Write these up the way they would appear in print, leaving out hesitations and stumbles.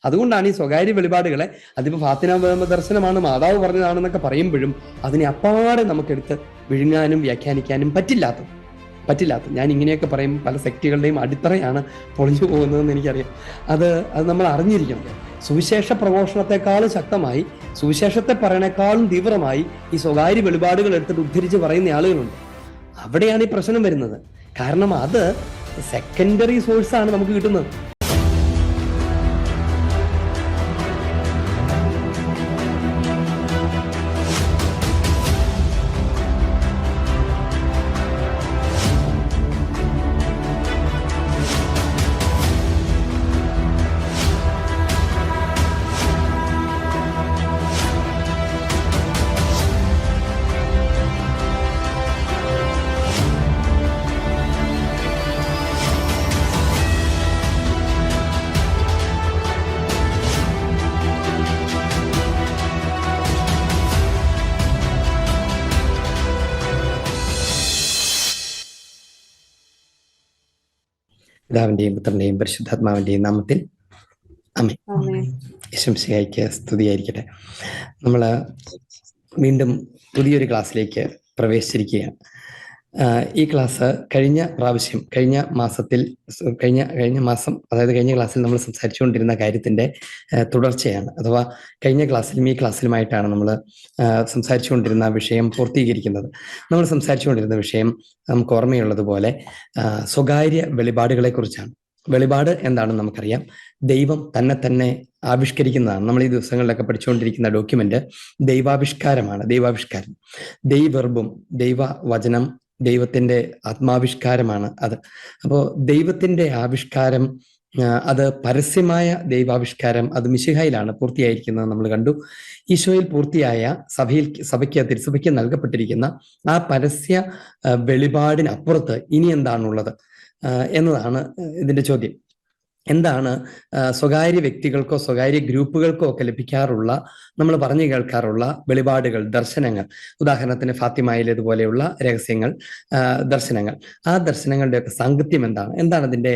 അതുകൊണ്ടാണ് ഈ സ്വകാര്യ വെളിപാടുകളെ, അതിപ്പോൾ ഫാത്തിന ദർശനമാണ്, മാതാവ് പറഞ്ഞതാണെന്നൊക്കെ പറയുമ്പോഴും അതിനെ അപ്പാടെ നമുക്കെടുത്ത് വിഴുങ്ങാനും വ്യാഖ്യാനിക്കാനും പറ്റില്ലാത്ത ഞാൻ ഇങ്ങനെയൊക്കെ പറയും, പല സെക്റ്റുകളുടെയും അടിത്തറയാണ് പൊളിഞ്ഞു പോകുന്നതെന്ന് എനിക്കറിയാം. അത് നമ്മൾ അറിഞ്ഞിരിക്കണം. സുവിശേഷ പ്രഘോഷണത്തെക്കാളും ശക്തമായി, സുവിശേഷത്തെ പറയണേക്കാളും തീവ്രമായി ഈ സ്വകാര്യ വെളിപാടുകൾ എടുത്തിട്ട് ഉദ്ധരിച്ച് പറയുന്ന ആളുകളുണ്ട്. അവിടെയാണ് ഈ പ്രശ്നം വരുന്നത്. കാരണം അത് സെക്കൻഡറി സോഴ്സാണ് നമുക്ക് കിട്ടുന്നത്. പിതാവിന്റെയും പുത്രന്റെയും പരിശുദ്ധാത്മാവിന്റെയും നാമത്തിൽ ആമേൻ. യേശുമിശിഹായ്ക്ക് സ്തുതിയായിരിക്കട്ടെ. നമ്മൾ വീണ്ടും പുതിയൊരു ക്ലാസ്സിലേക്ക് പ്രവേശിച്ചിരിക്കുകയാണ്. ഈ ക്ലാസ് കഴിഞ്ഞ മാസം അതായത് കഴിഞ്ഞ ക്ലാസ്സിൽ നമ്മൾ സംസാരിച്ചുകൊണ്ടിരുന്ന കാര്യത്തിന്റെ തുടർച്ചയാണ്. അഥവാ കഴിഞ്ഞ ക്ലാസ്സിലും ഈ ക്ലാസ്സിലുമായിട്ടാണ് നമ്മൾ സംസാരിച്ചുകൊണ്ടിരുന്ന വിഷയം പൂർത്തീകരിക്കുന്നത്. നമ്മൾ സംസാരിച്ചുകൊണ്ടിരുന്ന വിഷയം നമുക്ക് ഓർമ്മയുള്ളതുപോലെ സ്വകാര്യ വെളിപാടുകളെ കുറിച്ചാണ്. വെളിപാട് എന്താണെന്ന് നമുക്കറിയാം. ദൈവം തന്നെ ആവിഷ്കരിക്കുന്നതാണ്. നമ്മൾ ഈ ദിവസങ്ങളിലൊക്കെ പഠിച്ചുകൊണ്ടിരിക്കുന്ന ഡോക്യുമെന്റ് ദൈവാവിഷ്കാരം. ദൈവവർബും ദൈവവചനം ദൈവത്തിന്റെ ആത്മാവിഷ്കാരമാണ് അത്. അപ്പോൾ ദൈവത്തിന്റെ ആവിഷ്കാരം, അത് പരസ്യമായ ദൈവാവിഷ്കാരം, അത് മിശിഹായിലാണ് പൂർത്തിയായിരിക്കുന്നത് നമ്മൾ കണ്ടു. ഈശോയിൽ പൂർത്തിയായ തിരുസഭയ്ക്ക് നൽകപ്പെട്ടിരിക്കുന്ന ആ പരസ്യ വെളിപാടിനപ്പുറത്ത് ഇനി എന്താണുള്ളത് എന്നതാണ് ഇതിന്റെ ചോദ്യം. എന്താണ് സ്വകാര്യ വ്യക്തികൾക്കോ സ്വകാര്യ ഗ്രൂപ്പുകൾക്കോ ഒക്കെ ലഭിക്കാറുള്ള, നമ്മൾ പറഞ്ഞു കേൾക്കാറുള്ള വെളിപാടുകൾ, ദർശനങ്ങൾ? ഉദാഹരണത്തിന് ഫാത്തിമയിലേതുപോലെയുള്ള രഹസ്യങ്ങൾ, ദർശനങ്ങൾ. ആ ദർശനങ്ങളുടെയൊക്കെ സാങ്കത്യം എന്താണ് അതിന്റെ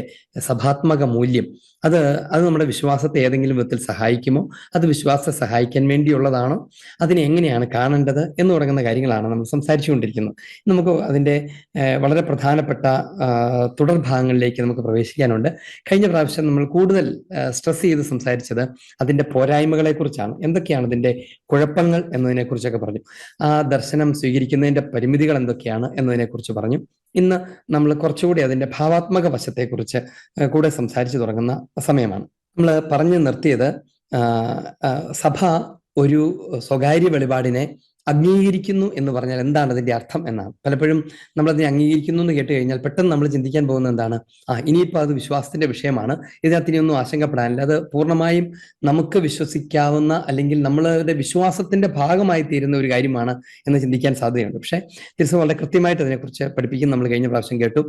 സഭാത്മക മൂല്യം? അത് നമ്മുടെ വിശ്വാസത്തെ ഏതെങ്കിലും വിധത്തിൽ സഹായിക്കുമോ? അത് വിശ്വാസത്തെ സഹായിക്കാൻ വേണ്ടിയുള്ളതാണോ? അതിനെ എങ്ങനെയാണ് കാണേണ്ടത് എന്ന് തുടങ്ങുന്ന കാര്യങ്ങളാണ് നമ്മൾ സംസാരിച്ചുകൊണ്ടിരിക്കുന്നത്. നമുക്ക് അതിന്റെ വളരെ പ്രധാനപ്പെട്ട തുടർഭാഗങ്ങളിലേക്ക് നമുക്ക് പ്രവേശിക്കാനുണ്ട്. കഴിഞ്ഞ പ്രാവശ്യം നമ്മൾ കൂടുതൽ സ്ട്രെസ് ചെയ്ത് സംസാരിച്ചത് അതിന്റെ പോരായ്മകളെ കുറിച്ചാണ്. എന്തൊക്കെയാണ് അതിന്റെ കുഴപ്പങ്ങൾ എന്നതിനെ കുറിച്ചൊക്കെ പറഞ്ഞു. ആ ദർശനം സ്വീകരിക്കുന്നതിന്റെ പരിമിതികൾ എന്തൊക്കെയാണ് എന്നതിനെ കുറിച്ച് പറഞ്ഞു. ഇന്ന് നമ്മൾ കുറച്ചുകൂടി അതിന്റെ ഭാവാത്മക വശത്തെക്കുറിച്ച് കൂടെ സംസാരിച്ചു തുടങ്ങുന്ന സമയമാണ്. നമ്മൾ പറഞ്ഞു നിർത്തിയത് സഭ ഒരു സ്വകാര്യ വെളിപാടിനെ അംഗീകരിക്കുന്നു എന്ന് പറഞ്ഞാൽ എന്താണ് അതിന്റെ അർത്ഥം എന്നാണ്. പലപ്പോഴും നമ്മളതിനെ അംഗീകരിക്കുന്നു എന്ന് കേട്ട് കഴിഞ്ഞാൽ പെട്ടെന്ന് നമ്മൾ ചിന്തിക്കാൻ പോകുന്നത് എന്താണ്? ഇനിയിപ്പോൾ അത് വിശ്വാസത്തിന്റെ വിഷയമാണ്, ഇതിനകത്ത് ഇനിയൊന്നും ആശങ്കപ്പെടാനില്ല, അത് പൂർണ്ണമായും നമുക്ക് വിശ്വസിക്കാവുന്ന അല്ലെങ്കിൽ നമ്മളുടെ വിശ്വാസത്തിന്റെ ഭാഗമായി തീരുന്ന ഒരു കാര്യമാണ് എന്ന് ചിന്തിക്കാൻ സാധ്യതയുണ്ട്. പക്ഷേ തിരുസഭ വളരെ കൃത്യമായിട്ട് അതിനെക്കുറിച്ച് പഠിപ്പിക്കും. നമ്മൾ കഴിഞ്ഞ പ്രാവശ്യം കേട്ടു.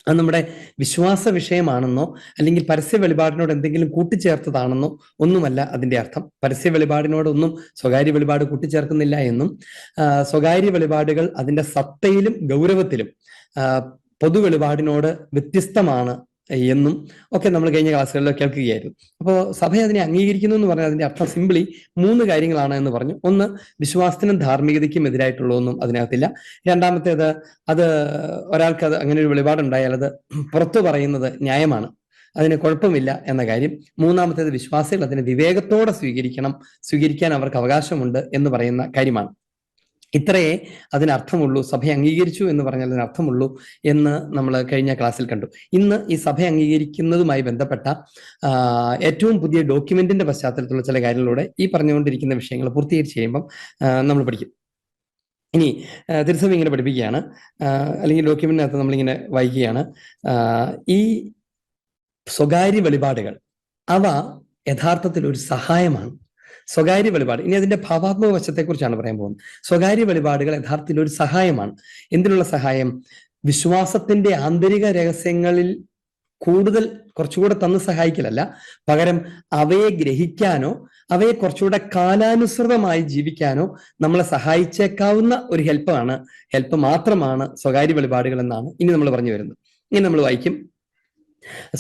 അത് നമ്മുടെ വിശ്വാസ വിഷയമാണെന്നോ അല്ലെങ്കിൽ പരസ്യ വെളിപാടിനോട് എന്തെങ്കിലും കൂട്ടിച്ചേർത്തതാണെന്നോ ഒന്നുമല്ല അതിന്റെ അർത്ഥം. പരസ്യ വെളിപാടിനോടൊന്നും സ്വകാര്യ വെളിപാട് കൂട്ടിച്ചേർക്കുന്നില്ല എന്നും, സ്വകാര്യ വെളിപാടുകൾ അതിന്റെ സത്തയിലും ഗൗരവത്തിലും പൊതു വെളിപാടിനോട് വ്യത്യസ്തമാണ് എന്നും ഒക്കെ നമ്മൾ കഴിഞ്ഞ ക്ലാസ്സുകളിൽ കേൾക്കുകയായിരുന്നു. അപ്പോൾ സഭ അതിനെ അംഗീകരിക്കുന്നു എന്ന് പറഞ്ഞാൽ അതിന്റെ അർത്ഥം സിംപിളി 3 കാര്യങ്ങളാണ് എന്ന് പറഞ്ഞു. ഒന്ന്, വിശ്വാസത്തിനും ധാർമ്മികതയ്ക്കും എതിരായിട്ടുള്ളതൊന്നും അതിനകത്തില്ല. രണ്ടാമത്തേത്, അത് ഒരാൾക്ക് അങ്ങനെ ഒരു വെളിപാടുണ്ടായാൽ അത് പുറത്തു പറയുന്നത് ന്യായമാണ്, അതിന് കുഴപ്പമില്ല എന്ന കാര്യം. മൂന്നാമത്തേത്, വിശ്വാസികൾ അതിനെ വിവേകത്തോടെ സ്വീകരിക്കാൻ അവർക്ക് അവകാശമുണ്ട് എന്ന് പറയുന്ന കാര്യമാണ്. ഇത്രയേ അതിനർത്ഥമുള്ളൂ. സഭ അംഗീകരിച്ചു എന്ന് പറഞ്ഞാൽ അതിനർത്ഥമുള്ളൂ എന്ന് നമ്മൾ കഴിഞ്ഞ ക്ലാസ്സിൽ കണ്ടു. ഇന്ന് ഈ സഭ അംഗീകരിക്കുന്നതുമായി ബന്ധപ്പെട്ട ഏറ്റവും പുതിയ ഡോക്യുമെന്റിന്റെ പശ്ചാത്തലത്തിലുള്ള ചില കാര്യങ്ങളിലൂടെ ഈ പറഞ്ഞുകൊണ്ടിരിക്കുന്ന വിഷയങ്ങൾ പൂർത്തീകരിച്ച് കഴിയുമ്പം നമ്മൾ പഠിക്കും. ഇനി തിരുസഭ ഇങ്ങനെ പഠിപ്പിക്കുകയാണ്, അല്ലെങ്കിൽ ഡോക്യുമെന്റിനകത്ത് നമ്മളിങ്ങനെ വായിക്കുകയാണ്, ഈ സ്വകാര്യ വെളിപാടുകൾ അവ യഥാർത്ഥത്തിൽ ഒരു സഹായമാണ്. സ്വകാര്യ വെളിപാട്, ഇനി അതിന്റെ ഭാവാത്മക വശത്തെക്കുറിച്ചാണ് പറയാൻ പോകുന്നത്. സ്വകാര്യ വെളിപാടുകൾ യഥാർത്ഥത്തിൽ ഒരു സഹായമാണ്. എന്തിനുള്ള സഹായം? വിശ്വാസത്തിന്റെ ആന്തരിക രഹസ്യങ്ങളിൽ കുറച്ചുകൂടെ തന്ന് സഹായിക്കലല്ല, പകരം അവയെ ഗ്രഹിക്കാനോ അവയെ കുറച്ചുകൂടെ കാലാനുസൃതമായി ജീവിക്കാനോ നമ്മളെ സഹായിച്ചേക്കാവുന്ന ഒരു ഹെൽപ്പ് മാത്രമാണ് സ്വകാര്യ വെളിപാടുകൾ എന്നാണ് ഇനി നമ്മൾ പറഞ്ഞു വരുന്നത്. ഇനി നമ്മൾ വായിക്കും,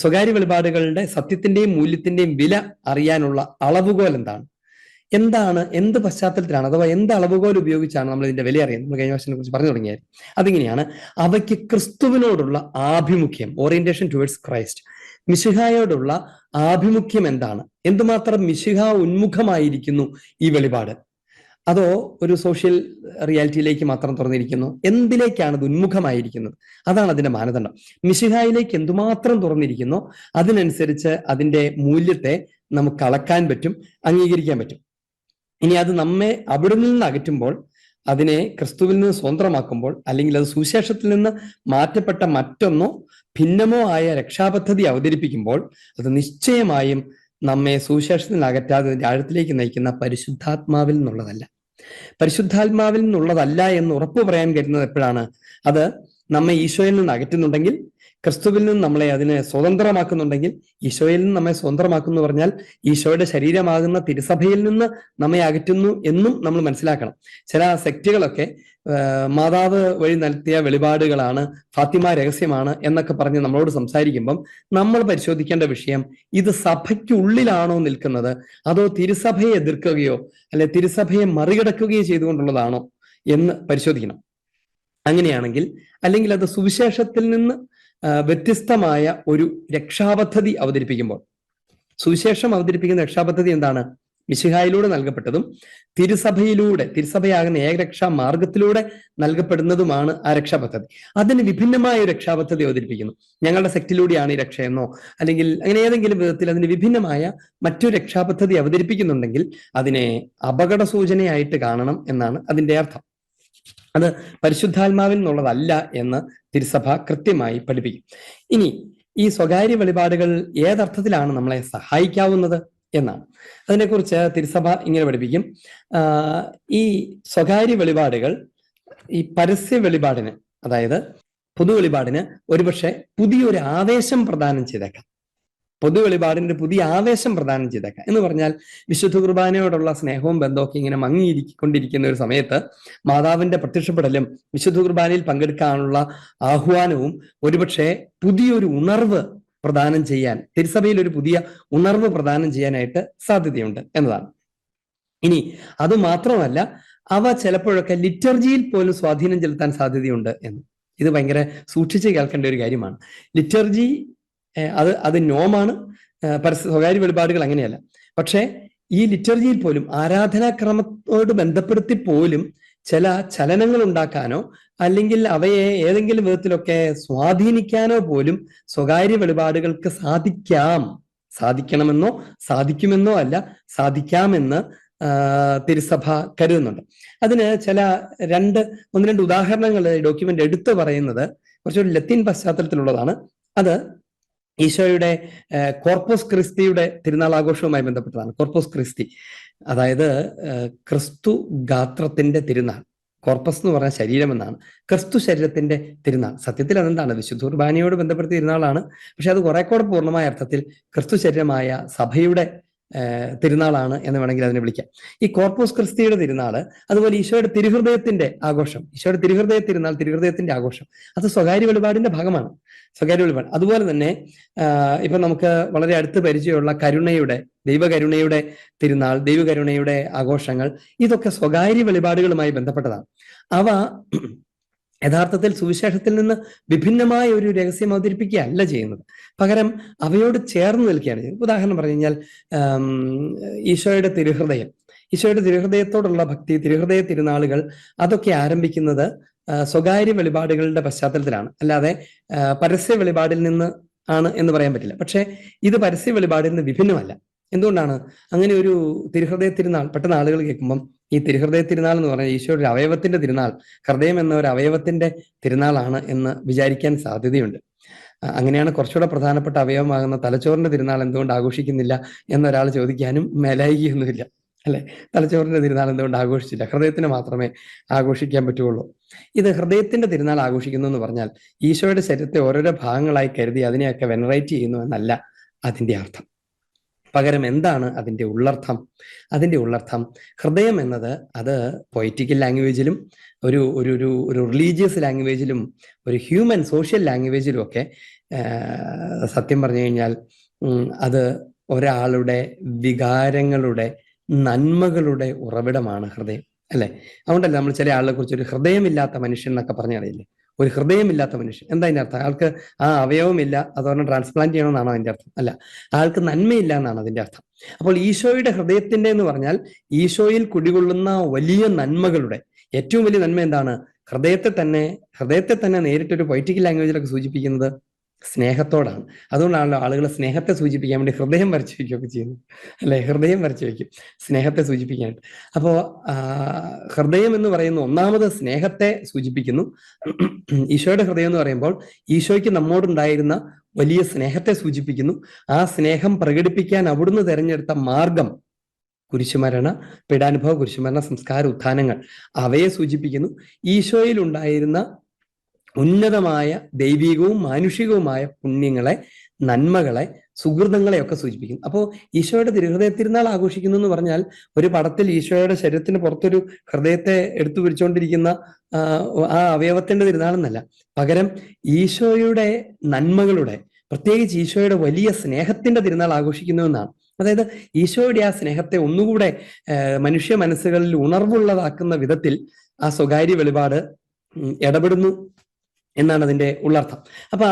സ്വകാര്യ വെളിപാടുകളുടെ സത്യത്തിന്റെയും മൂല്യത്തിന്റെയും വില അറിയാനുള്ള അളവുകോൽ എന്താണ്? എന്ത് പശ്ചാത്തലത്തിലാണ്, അഥവാ എന്ത് അളവുകോൽ ഉപയോഗിച്ചാണ് നമ്മൾ ഇതിന്റെ വില അറിയുന്നത്? നമ്മൾ കഴിഞ്ഞ വർഷത്തെ കുറിച്ച് പറഞ്ഞു തുടങ്ങിയായിരുന്നു. അതിങ്ങനെയാണ്: അവയ്ക്ക് ക്രിസ്തുവിനോടുള്ള ആഭിമുഖ്യം, ഓറിയന്റേഷൻ ടുവേർഡ്സ് ക്രൈസ്റ്റ്, മിശിഹായോടുള്ള ആഭിമുഖ്യം എന്താണ്? എന്തുമാത്രം മിശിഹ ഉന്മുഖമായിരിക്കുന്നു ഈ വെളിപാട്? അതോ ഒരു സോഷ്യൽ റിയാലിറ്റിയിലേക്ക് മാത്രം തുറന്നിരിക്കുന്നു? എന്തിലേക്കാണ് ഇത് ഉന്മുഖമായിരിക്കുന്നത്? അതാണ് അതിന്റെ മാനദണ്ഡം. മിശിഹായിലേക്ക് എന്തുമാത്രം തുറന്നിരിക്കുന്നോ അതിനനുസരിച്ച് അതിന്റെ മൂല്യത്തെ നമുക്ക് അളക്കാൻ പറ്റും, അംഗീകരിക്കാൻ പറ്റും. ഇനി അത് നമ്മെ അവിടെ നിന്ന് അകറ്റുമ്പോൾ, അതിനെ ക്രിസ്തുവിൽ നിന്ന് സ്വതന്ത്രമാക്കുമ്പോൾ, അല്ലെങ്കിൽ അത് സുവിശേഷത്തിൽ നിന്ന് മാറ്റപ്പെട്ട മറ്റൊന്നോ ഭിന്നമോ ആയ രക്ഷാപദ്ധതി അവതരിപ്പിക്കുമ്പോൾ, അത് നിശ്ചയമായും നമ്മെ സുവിശേഷത്തിൽ നിന്ന് അകറ്റാതെ അതിന്റെ ആഴത്തിലേക്ക് നയിക്കുന്ന പരിശുദ്ധാത്മാവിൽ നിന്നുള്ളതല്ല. പരിശുദ്ധാത്മാവിൽ നിന്നുള്ളതല്ല എന്ന് ഉറപ്പ് പറയാൻ കഴിയുന്നത് എപ്പോഴാണ്? അത് നമ്മെ ഈശോയിൽ നിന്ന് അകറ്റുന്നുണ്ടെങ്കിൽ, ക്രിസ്തുവിൽ നിന്ന് നമ്മളെ അതിനെ സ്വതന്ത്രമാക്കുന്നുണ്ടെങ്കിൽ. ഈശോയിൽ നിന്ന് നമ്മെ സ്വതന്ത്രമാക്കുന്നു പറഞ്ഞാൽ ഈശോയുടെ ശരീരമാകുന്ന തിരുസഭയിൽ നിന്ന് നമ്മെ അകറ്റുന്നു എന്നും നമ്മൾ മനസ്സിലാക്കണം. ചില സെക്റ്റുകളൊക്കെ മാതാവ് വഴി നടത്തിയ വെളിപാടുകളാണ്, ഫാത്തിമ രഹസ്യമാണ് എന്നൊക്കെ പറഞ്ഞ് നമ്മളോട് സംസാരിക്കുമ്പം നമ്മൾ പരിശോധിക്കേണ്ട വിഷയം, ഇത് സഭയ്ക്കുള്ളിലാണോ നിൽക്കുന്നത്, അതോ തിരുസഭയെ എതിർക്കുകയോ അല്ലെ തിരുസഭയെ മറികടക്കുകയോ ചെയ്തുകൊണ്ടുള്ളതാണോ എന്ന് പരിശോധിക്കണം. അങ്ങനെയാണെങ്കിൽ, അല്ലെങ്കിൽ അത് സുവിശേഷത്തിൽ നിന്ന് വ്യത്യസ്തമായ ഒരു രക്ഷാപദ്ധതി അവതരിപ്പിക്കുമ്പോൾ, സുവിശേഷം അവതരിപ്പിക്കുന്ന രക്ഷാപദ്ധതി എന്താണ്? മിശിഹായിലൂടെ നൽകപ്പെട്ടതും തിരുസഭയാകുന്ന ഏകരക്ഷാ മാർഗത്തിലൂടെ നൽകപ്പെടുന്നതുമാണ് ആ രക്ഷാപദ്ധതി. അതിന് വിഭിന്നമായ ഒരു രക്ഷാപദ്ധതി അവതരിപ്പിക്കുന്നു. ഞങ്ങളുടെ സെക്റ്റിലൂടെയാണ് ഈ രക്ഷയെന്നോ അല്ലെങ്കിൽ അങ്ങനെ ഏതെങ്കിലും വിധത്തിൽ അതിന് വിഭിന്നമായ മറ്റൊരു രക്ഷാപദ്ധതി അവതരിപ്പിക്കുന്നുണ്ടെങ്കിൽ അതിനെ അപകട സൂചനയായിട്ട് കാണണം എന്നാണ് അതിന്റെ അർത്ഥം. അത് പരിശുദ്ധാത്മാവിൽ നിന്നുള്ളതല്ല എന്ന് തിരുസഭ കൃത്യമായി പഠിപ്പിക്കും. ഇനി ഈ സ്വകാര്യ വെളിപാടുകൾ ഏതർത്ഥത്തിലാണ് നമ്മളെ സഹായിക്കാവുന്നത് എന്നാണ്. അതിനെക്കുറിച്ച് തിരുസഭ ഇങ്ങനെ പഠിപ്പിക്കും: ഈ സ്വകാര്യ വെളിപാടുകൾ ഈ പരസ്യ വെളിപാടിന്, അതായത് പൊതു വെളിപാടിന് ഒരുപക്ഷെ പുതിയൊരു ആവേശം പ്രദാനം ചെയ്തേക്കാം. പൊതു വെളിപാടിന്റെ പുതിയ ആവേശം പ്രദാനം ചെയ്തേക്കാം. എന്ന് പറഞ്ഞാൽ, വിശുദ്ധ കുർബാനയോടുള്ള സ്നേഹവും ബന്ധമൊക്കെ ഇങ്ങനെ മങ്ങിക്കൊണ്ടിരിക്കുന്ന ഒരു സമയത്ത് മാതാവിന്റെ പ്രത്യക്ഷപ്പെടലും വിശുദ്ധ കുർബാനയിൽ പങ്കെടുക്കാനുള്ള ആഹ്വാനവും ഒരുപക്ഷെ പുതിയൊരു ഉണർവ് പ്രദാനം ചെയ്യാൻ, തിരുസഭയിൽ ഒരു പുതിയ ഉണർവ് പ്രദാനം ചെയ്യാനായിട്ട് സാധ്യതയുണ്ട് എന്നതാണ്. ഇനി അതുമാത്രമല്ല, അവ ചിലപ്പോഴൊക്കെ ലിറ്റർജിയിൽ പോലും സ്വാധീനം ചെലുത്താൻ സാധ്യതയുണ്ട് എന്ന്. ഇത് ഭയങ്കര സൂക്ഷിച്ച് കേൾക്കേണ്ട ഒരു കാര്യമാണ്. ലിറ്റർജി അത് നോമാണ്, സ്വകാര്യ വെളിപാടുകൾ അങ്ങനെയല്ല. പക്ഷെ ഈ ലിറ്റർജിയിൽ പോലും ആരാധനാക്രമത്തോട് ബന്ധപ്പെടുത്തി പോലും ചില ചലനങ്ങൾ ഉണ്ടാക്കാനോ അല്ലെങ്കിൽ അവയെ ഏതെങ്കിലും വിധത്തിലൊക്കെ സ്വാധീനിക്കാനോ പോലും സ്വകാര്യ വെളിപാടുകൾക്ക് സാധിക്കണമെന്നോ സാധിക്കുമെന്നോ അല്ല, സാധിക്കാമെന്ന് തിരുസഭ കരുതുന്നുണ്ട്. അതിന് ഒന്ന് രണ്ട് ഉദാഹരണങ്ങൾ ഡോക്യുമെന്റ് എടുത്തു പറയുന്നത് കുറച്ചൊരു ലത്തീൻ പശ്ചാത്തലത്തിലുള്ളതാണ്. അത് ഈശോയുടെ കോർപ്പസ് ക്രിസ്തിയുടെ തിരുനാൾ ആഘോഷവുമായി ബന്ധപ്പെട്ടതാണ്. കോർപ്പസ് ക്രിസ്തി, അതായത് ക്രിസ്തു ഗാത്രത്തിന്റെ തിരുനാൾ. കോർപ്പസ് എന്ന് പറഞ്ഞ ശരീരം എന്നാണ്. ക്രിസ്തു ശരീരത്തിന്റെ തിരുനാൾ. സത്യത്തിൽ അതെന്താണ്? വിശുദ്ധ കുർബാനയോട് ബന്ധപ്പെടുത്തിയ തിരുനാളാണ്. പക്ഷെ അത് കുറെ കൂടെ പൂർണ്ണമായ അർത്ഥത്തിൽ ക്രിസ്തു ശരീരമായ സഭയുടെ തിരുനാളാണ് എന്ന് വേണമെങ്കിൽ അതിനെ വിളിക്കാം. ഈ കോർപ്പസ് ക്രിസ്തിയുടെ തിരുനാള്, അതുപോലെ ഈശോയുടെ തിരുഹൃദയത്തിന്റെ ആഘോഷം, ഈശോയുടെ തിരുഹൃദയ തിരുനാൾ, തിരുഹൃദയത്തിന്റെ ആഘോഷം, അത് സ്വകാര്യ വെളിപാടിന്റെ ഭാഗമാണ്. സ്വകാര്യ വെളിപാട്. അതുപോലെ തന്നെ ഇപ്പൊ നമുക്ക് വളരെ അടുത്ത് പരിചയമുള്ള ദൈവകരുണയുടെ തിരുനാൾ, ദൈവകരുണയുടെ ആഘോഷങ്ങൾ, ഇതൊക്കെ സ്വകാര്യ വെളിപാടുകളുമായി ബന്ധപ്പെട്ടതാണ്. അവ യഥാർത്ഥത്തിൽ സുവിശേഷത്തിൽ നിന്ന് വിഭിന്നമായ ഒരു രഹസ്യം അവതരിപ്പിക്കുകയല്ല ചെയ്യുന്നത്. പകരം അവയോട് ചേർന്ന് നിൽക്കുകയാണ് ചെയ്യുന്നത്. ഉദാഹരണം പറഞ്ഞു കഴിഞ്ഞാൽ, ഈശോയുടെ തിരുഹൃദയത്തോടുള്ള ഭക്തി, തിരുഹൃദയ തിരുനാളുകൾ, അതൊക്കെ ആരംഭിക്കുന്നത് സ്വകാര്യ വെളിപാടുകളുടെ പശ്ചാത്തലത്തിലാണ്, അല്ലാതെ പരസ്യ വെളിപാടിൽ നിന്ന് ആണ് എന്ന് പറയാൻ പറ്റില്ല. പക്ഷെ ഇത് പരസ്യ വെളിപാടിൽ നിന്ന് വിഭിന്നമല്ല. എന്തുകൊണ്ടാണ് അങ്ങനെ ഒരു തിരുഹൃദയ തിരുനാൾ? പെട്ടെന്ന് ആളുകൾ കേൾക്കുമ്പം ഈ തിരുഹൃദയ തിരുനാൾ എന്ന് പറഞ്ഞാൽ ഈശോയുടെ ഒരു അവയവത്തിന്റെ തിരുനാൾ, ഹൃദയം എന്ന ഒരു അവയവത്തിന്റെ തിരുനാളാണ് എന്ന് വിചാരിക്കാൻ സാധ്യതയുണ്ട്. അങ്ങനെയാണ് കുറച്ചുകൂടെ പ്രധാനപ്പെട്ട അവയവമാകുന്ന തലച്ചോറിന്റെ തിരുനാൾ എന്തുകൊണ്ട് ആഘോഷിക്കുന്നില്ല എന്നൊരാൾ ചോദിക്കാനും മേലായികയൊന്നുമില്ല, അല്ലെ? തലച്ചോറിന്റെ തിരുനാൾ എന്തുകൊണ്ട് ആഘോഷിച്ചില്ല? ഹൃദയത്തിന് മാത്രമേ ആഘോഷിക്കാൻ പറ്റുള്ളൂ. ഇത് ഹൃദയത്തിന്റെ തിരുനാൾ ആഘോഷിക്കുന്നു എന്ന് പറഞ്ഞാൽ ഈശോയുടെ ശരീരത്തെ ഓരോരോ ഭാഗങ്ങളായി കരുതി അതിനെയൊക്കെ വെനറേറ്റ് ചെയ്യുന്നു എന്നല്ല അതിന്റെ അർത്ഥം. പകരം എന്താണ് അതിന്റെ ഉള്ളർത്ഥം? അതിന്റെ ഉള്ളർത്ഥം, ഹൃദയം എന്നത് അത് പൊയറ്റിക്കൽ ലാംഗ്വേജിലും ഒരു റിലീജിയസ് ലാംഗ്വേജിലും ഒരു ഹ്യൂമൻ സോഷ്യൽ ലാംഗ്വേജിലും ഒക്കെ സത്യം പറഞ്ഞു കഴിഞ്ഞാൽ അത് ഒരാളുടെ വികാരങ്ങളുടെ നന്മകളുടെ ഉറവിടമാണ് ഹൃദയം, അല്ലെ? അതുകൊണ്ടല്ലേ നമ്മൾ ചില ആളുകളെ കുറിച്ച് ഒരു ഹൃദയമില്ലാത്ത മനുഷ്യൻ എന്നൊക്കെ പറഞ്ഞു അറിയില്ലേ? ഒരു ഹൃദയമില്ലാത്ത മനുഷ്യൻ എന്താ അതിന്റെ അർത്ഥം? ആൾക്ക് ആ അവയവമില്ല, അതുകൊണ്ട് ട്രാൻസ്പ്ലാന്റ് ചെയ്യണമെന്നാണോ അതിന്റെ അർത്ഥം? അല്ല, ആൾക്ക് നന്മയില്ല എന്നാണ് അതിന്റെ അർത്ഥം. അപ്പോൾ ഈശോയുടെ ഹൃദയത്തിന്റെ എന്ന് പറഞ്ഞാൽ ഈശോയിൽ കുടികൊള്ളുന്ന വലിയ നന്മകളുടെ ഏറ്റവും വലിയ നന്മ എന്താണ്? ഹൃദയത്തെ തന്നെ നേരിട്ടൊരു പൊയറ്റിക്കൽ ലാംഗ്വേജിലൊക്കെ സൂചിപ്പിക്കുന്നത് സ്നേഹത്തോടാണ്. അതുകൊണ്ടാണല്ലോ ആളുകൾ സ്നേഹത്തെ സൂചിപ്പിക്കാൻ വേണ്ടി ഹൃദയം വരച്ചു വയ്ക്കുകയൊക്കെ ചെയ്യുന്നത്, അല്ലെ? ഹൃദയം വരച്ചു വയ്ക്കും സ്നേഹത്തെ സൂചിപ്പിക്കാനായിട്ട്. അപ്പോ ഹൃദയം എന്ന് പറയുന്ന ഒന്നാമത് സ്നേഹത്തെ സൂചിപ്പിക്കുന്നു. ഈശോയുടെ ഹൃദയം എന്ന് പറയുമ്പോൾ ഈശോയ്ക്ക് നമ്മോടുണ്ടായിരുന്ന വലിയ സ്നേഹത്തെ സൂചിപ്പിക്കുന്നു. ആ സ്നേഹം പ്രകടിപ്പിക്കാൻ അവിടുന്ന് തെരഞ്ഞെടുത്ത മാർഗം കുരിശുമരണ, പീഡാനുഭവ, കുരിശുമരണ, സംസ്കാര, ഉത്ഥാനങ്ങൾ, അവയെ സൂചിപ്പിക്കുന്നു. ഈശോയിൽ ഉണ്ടായിരുന്ന ഉന്നതമായ ദൈവികവും മാനുഷികവുമായ പുണ്യങ്ങളെ, നന്മകളെ, സുഹൃതങ്ങളെയൊക്കെ സൂചിപ്പിക്കുന്നു. അപ്പോൾ ഈശോയുടെ തിരുഹൃദയ തിരുനാൾ ആഘോഷിക്കുന്നു എന്ന് പറഞ്ഞാൽ ഒരു പടത്തിൽ ഈശോയുടെ ശരീരത്തിന് പുറത്തൊരു ഹൃദയത്തെ എടുത്തു പിടിച്ചുകൊണ്ടിരിക്കുന്ന ആ അവയവത്തിന്റെ തിരുനാളെന്നല്ല, പകരം ഈശോയുടെ നന്മകളുടെ, പ്രത്യേകിച്ച് ഈശോയുടെ വലിയ സ്നേഹത്തിന്റെ തിരുനാൾ ആഘോഷിക്കുന്നു എന്നാണ്. അതായത് ഈശോയുടെ ആ സ്നേഹത്തെ ഒന്നുകൂടെ മനുഷ്യ മനസ്സുകളിൽ ഉണർവുള്ളതാക്കുന്ന വിധത്തിൽ ആ സ്വകാര്യ വെളിപാട് ഇടപെടുന്നു എന്നാണ് അതിന്റെ ഉള്ളർത്ഥം. അപ്പൊ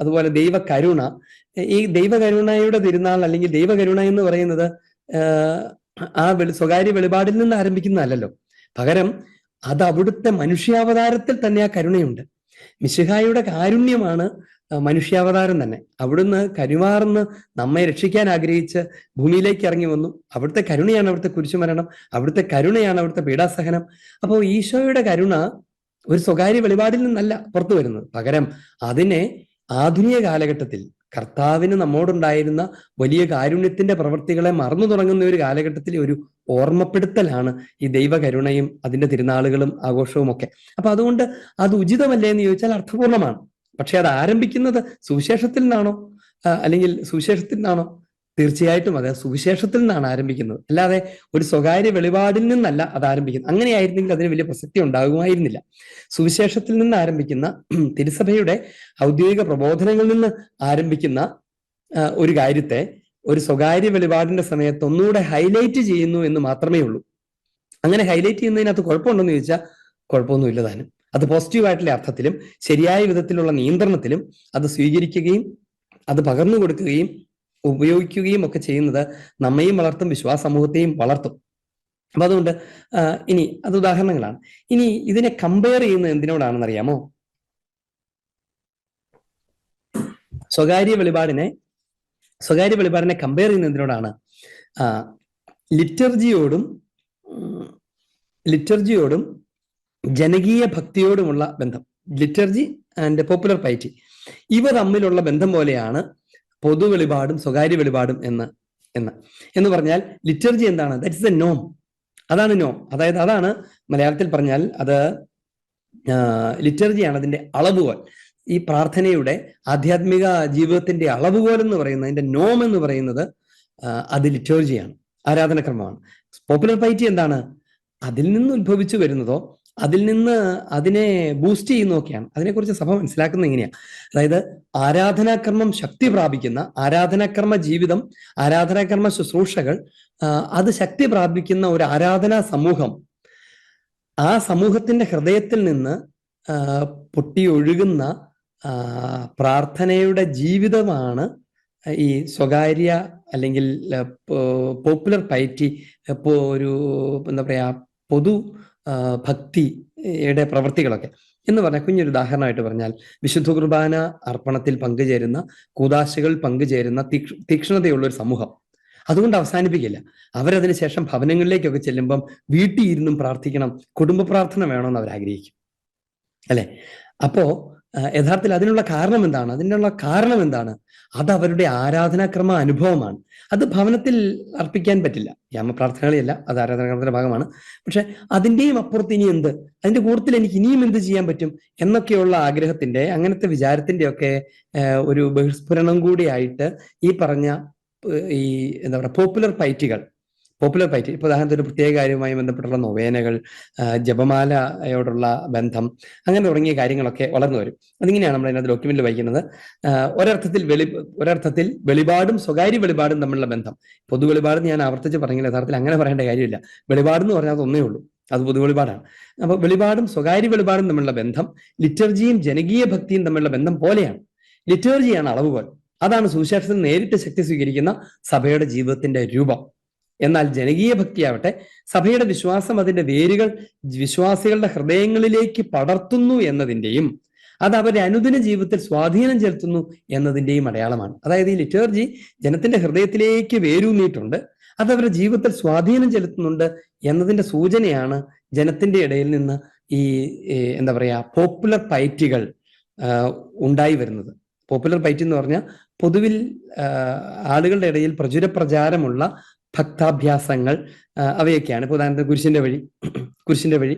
അതുപോലെ ദൈവകരുണ, ഈ ദൈവകരുണയുടെ തിരുനാൾ അല്ലെങ്കിൽ ദൈവകരുണ എന്ന് പറയുന്നത് ആ സ്വകാര്യ വെളിപാടിൽ നിന്ന് ആരംഭിക്കുന്നതല്ലോ, പകരം അത് അവിടുത്തെ മനുഷ്യാവതാരത്തിൽ തന്നെ ആ കരുണയുണ്ട്. മിശിഹായുടെ കാരുണ്യമാണ് മനുഷ്യാവതാരം തന്നെ. അവിടുന്ന് കരുമാർന്ന് നമ്മെ രക്ഷിക്കാൻ ആഗ്രഹിച്ച് ഭൂമിയിലേക്ക് ഇറങ്ങി വന്നു. അവിടുത്തെ കരുണയാണ് അവിടുത്തെ കുരിശുമരണം, അവിടുത്തെ കരുണയാണ് അവിടുത്തെ പീഡാസഹനം. അപ്പോൾ ഈശോയുടെ കരുണ ഒരു സ്വകാര്യ വെളിപാടിൽ നിന്നല്ല പുറത്തു വരുന്നത്, പകരം അതിനെ ആധുനിക കാലഘട്ടത്തിൽ കർത്താവിന് നമ്മോടുണ്ടായിരുന്ന വലിയ കാരുണ്യത്തിന്റെ പ്രവൃത്തികളെ മറന്നു തുടങ്ങുന്ന ഒരു കാലഘട്ടത്തിലെ ഒരു ഓർമ്മപ്പെടുത്തലാണ് ഈ ദൈവകരുണയും അതിന്റെ തിരുനാളുകളും ആഘോഷവും ഒക്കെ. അപ്പൊ അതുകൊണ്ട് അത് ഉചിതമല്ലേ എന്ന് ചോദിച്ചാൽ അർത്ഥപൂർണമാണ്. പക്ഷെ അത് ആരംഭിക്കുന്നത് സുവിശേഷത്തിൽ നിന്നാണോ അല്ലെങ്കിൽ സുവിശേഷത്തിൽ നിന്നാണോ? തീർച്ചയായിട്ടും അതെ, സുവിശേഷത്തിൽ നിന്നാണ് ആരംഭിക്കുന്നത്, അല്ലാതെ ഒരു സ്വകാര്യ വെളിപാടിൽ നിന്നല്ല അത് ആരംഭിക്കുന്നത്. അങ്ങനെയായിരുന്നെങ്കിൽ അതിന് വലിയ പ്രസക്തി ഉണ്ടാകുമായിരുന്നില്ല. സുവിശേഷത്തിൽ നിന്ന് ആരംഭിക്കുന്ന, തിരുസഭയുടെ ഔദ്യോഗിക പ്രബോധനങ്ങളിൽ നിന്ന് ആരംഭിക്കുന്ന ഒരു കാര്യത്തെ ഒരു സ്വകാര്യ വെളിപാടിന്റെ സമയത്ത് ഒന്നുകൂടെ ഹൈലൈറ്റ് ചെയ്യുന്നു എന്ന് മാത്രമേ ഉള്ളൂ. അങ്ങനെ ഹൈലൈറ്റ് ചെയ്യുന്നതിനകത്ത് കുഴപ്പമുണ്ടെന്ന് ചോദിച്ചാൽ കുഴപ്പമൊന്നുമില്ല താനും. അത് പോസിറ്റീവായിട്ടുള്ള അർത്ഥത്തിലും ശരിയായ വിധത്തിലുള്ള നിയന്ത്രണത്തിലും അത് സ്വീകരിക്കുകയും അത് പകർന്നു കൊടുക്കുകയും ഉപയോഗിക്കുകയും ഒക്കെ ചെയ്യുന്നത് നമ്മയും വളർത്തും, വിശ്വാസ സമൂഹത്തെയും വളർത്തും. അപ്പൊ അതുകൊണ്ട് ഇനി അത് ഉദാഹരണങ്ങളാണ്. ഇനി ഇതിനെ കമ്പയർ ചെയ്യുന്നത് എന്തിനോടാണെന്ന് അറിയാമോ? സ്വകാര്യ വെളിപാടിനെ കമ്പയർ ചെയ്യുന്നത് എന്തിനോടാണ്? ലിറ്റർജിയോടും ജനകീയ ഭക്തിയോടുമുള്ള ബന്ധം. ലിറ്റർജി ആൻഡ് പോപ്പുലർ പൈറ്റി, ഇവ തമ്മിലുള്ള ബന്ധം പോലെയാണ് പൊതു വെളിപാടും സ്വകാര്യ വെളിപാടും എന്ന് പറഞ്ഞാൽ ലിറ്റർജി എന്താണ്? ദാറ്റ് ഇസ് എ നോം. അതാണ് നോം. അതായത് അതാണ് മലയാളത്തിൽ പറഞ്ഞാൽ അത് ലിറ്റർജിയാണ് അതിന്റെ അളവുകോൽ. ഈ പ്രാർത്ഥനയുടെ ആധ്യാത്മിക ജീവിതത്തിന്റെ അളവുകോൽ എന്ന് പറയുന്നത്, അതിന്റെ നോം എന്ന് പറയുന്നത് അത് ലിറ്റർജിയാണ്, ആരാധനക്രമമാണ്. പോപ്പുലർ പൈറ്റി എന്താണ്? അതിൽ നിന്ന് ഉത്ഭവിച്ചു വരുന്നതോ അതിൽ നിന്ന് അതിനെ ബൂസ്റ്റ് ചെയ്യുന്നതൊക്കെയാണ്. അതിനെക്കുറിച്ച് സഭ മനസ്സിലാക്കുന്നത് എങ്ങനെയാണ്? അതായത് ആരാധനാക്രമം ശക്തി പ്രാപിക്കുന്ന, ആരാധനാക്രമ ജീവിതം, ആരാധനാക്രമ ശുശ്രൂഷകൾ, അത് ശക്തി പ്രാപിക്കുന്ന ഒരു ആരാധനാ സമൂഹം, ആ സമൂഹത്തിന്റെ ഹൃദയത്തിൽ നിന്ന് പൊട്ടിയൊഴുകുന്ന പ്രാർത്ഥനയുടെ ജീവിതമാണ് ഈ സ്വകാര്യ അല്ലെങ്കിൽ പോപ്പുലർ പൈറ്റി, ഒരു എന്താ പറയാ, പൊതു ഭക്തിയുടെ പ്രവൃത്തികളൊക്കെ എന്ന് പറഞ്ഞാൽ, കുഞ്ഞൊരു ഉദാഹരണമായിട്ട് പറഞ്ഞാൽ, വിശുദ്ധ കുർബാന അർപ്പണത്തിൽ പങ്കുചേരുന്ന, കൂദാശകൾ പങ്കുചേരുന്ന തീക്ഷ്ണതയുള്ള ഒരു സമൂഹം അതുകൊണ്ട് അവസാനിപ്പിക്കില്ല. അവരതിനു ശേഷം ഭവനങ്ങളിലേക്കൊക്കെ ചെല്ലുമ്പം വീട്ടിൽ ഇരുന്നും പ്രാർത്ഥിക്കണം, കുടുംബ പ്രാർത്ഥന വേണമെന്ന് അവർ ആഗ്രഹിക്കും, അല്ലെ? അപ്പോ യഥാർത്ഥത്തിൽ അതിനുള്ള കാരണം എന്താണ്? അത് അവരുടെ ആരാധനാക്രമ അനുഭവമാണ്. അത് ഭവനത്തിൽ അർപ്പിക്കാൻ പറ്റില്ല. യാമപ്രാർത്ഥനകളെയല്ല, അത് ആരാധനാക്രമത്തിന്റെ ഭാഗമാണ്. പക്ഷെ അതിന്റെയും അപ്പുറത്ത് ഇനി എന്ത്, അതിന്റെ കൂട്ടത്തിൽ എനിക്ക് ഇനിയും എന്ത് ചെയ്യാൻ പറ്റും എന്നൊക്കെയുള്ള ആഗ്രഹത്തിന്റെ, അങ്ങനത്തെ വിചാരത്തിന്റെ ഒക്കെ ഒരു ബഹിസ്ഫുരണം കൂടിയായിട്ട് ഈ പറഞ്ഞ ഈ എന്താ പറയുക പോപ്പുലർ പൈറ്റികൾ, പോപ്പുലർ പൈറ്റി. ഇപ്പോൾ ഉദാഹരണത്തിന് ഒരു പ്രത്യേക കാര്യവുമായി ബന്ധപ്പെട്ടുള്ള നൊവേനകൾ, ജപമാലയോടുള്ള ബന്ധം, അങ്ങനെ തുടങ്ങിയ കാര്യങ്ങളൊക്കെ വളർന്നു വരും. അതിങ്ങനെയാണ് നമ്മൾ അതിനകത്ത് ഡോക്യുമെന്റിൽ വായിക്കുന്നത്. ഒരർത്ഥത്തിൽ വെളിപാടും സ്വകാര്യ വെളിപാടും തമ്മിലുള്ള ബന്ധം. പൊതു വെളിപാട് ഞാൻ ആവർത്തിച്ച് പറഞ്ഞില്ല, യഥാർത്ഥത്തിൽ അങ്ങനെ പറയേണ്ട കാര്യമില്ല. വെളിപാടെന്ന് പറഞ്ഞാൽ അതൊന്നേ ഉള്ളൂ, അത് പൊതു വെളിപാടാണ്. അപ്പോൾ വെളിപാടും സ്വകാര്യ വെളിപാടും തമ്മിലുള്ള ബന്ധം ലിറ്റർജിയും ജനകീയ ഭക്തിയും തമ്മിലുള്ള ബന്ധം പോലെയാണ്. ലിറ്റർജിയാണ് അളവുകൾ. അതാണ് സുവിശേഷത്തിൽ നേരിട്ട് ശക്തി സ്വീകരിക്കുന്ന സഭയുടെ ജീവിതത്തിന്റെ രൂപം. എന്നാൽ ജനകീയ ഭക്തിയാവട്ടെ സഭയുടെ വിശ്വാസം അതിന്റെ വേരുകൾ വിശ്വാസികളുടെ ഹൃദയങ്ങളിലേക്ക് പടർത്തുന്നു എന്നതിന്റെയും അത് അവരുടെ അനുദിന ജീവിതത്തിൽ സ്വാധീനം ചെലുത്തുന്നു എന്നതിന്റെയും അടയാളമാണ്. അതായത് ഈ ലിറ്റർജി ജനത്തിന്റെ ഹൃദയത്തിലേക്ക് വേരൂന്നിയിട്ടുണ്ട്, അത് അവരുടെ ജീവിതത്തിൽ സ്വാധീനം ചെലുത്തുന്നുണ്ട് എന്നതിന്റെ സൂചനയാണ് ജനത്തിന്റെ ഇടയിൽ നിന്ന് ഈ എന്താ പറയാ പോപ്പുലർ പൈറ്റികൾ ഉണ്ടായി വരുന്നത്. പോപ്പുലർ പൈറ്റി എന്ന് പറഞ്ഞാൽ പൊതുവിൽ ആളുകളുടെ ഇടയിൽ പ്രചുര പ്രചാരമുള്ള ഭക്താഭ്യാസങ്ങൾ, അവയൊക്കെയാണ്. ഇപ്പോൾ ഉദാഹരണത്തിന് കുരിശിന്റെ വഴി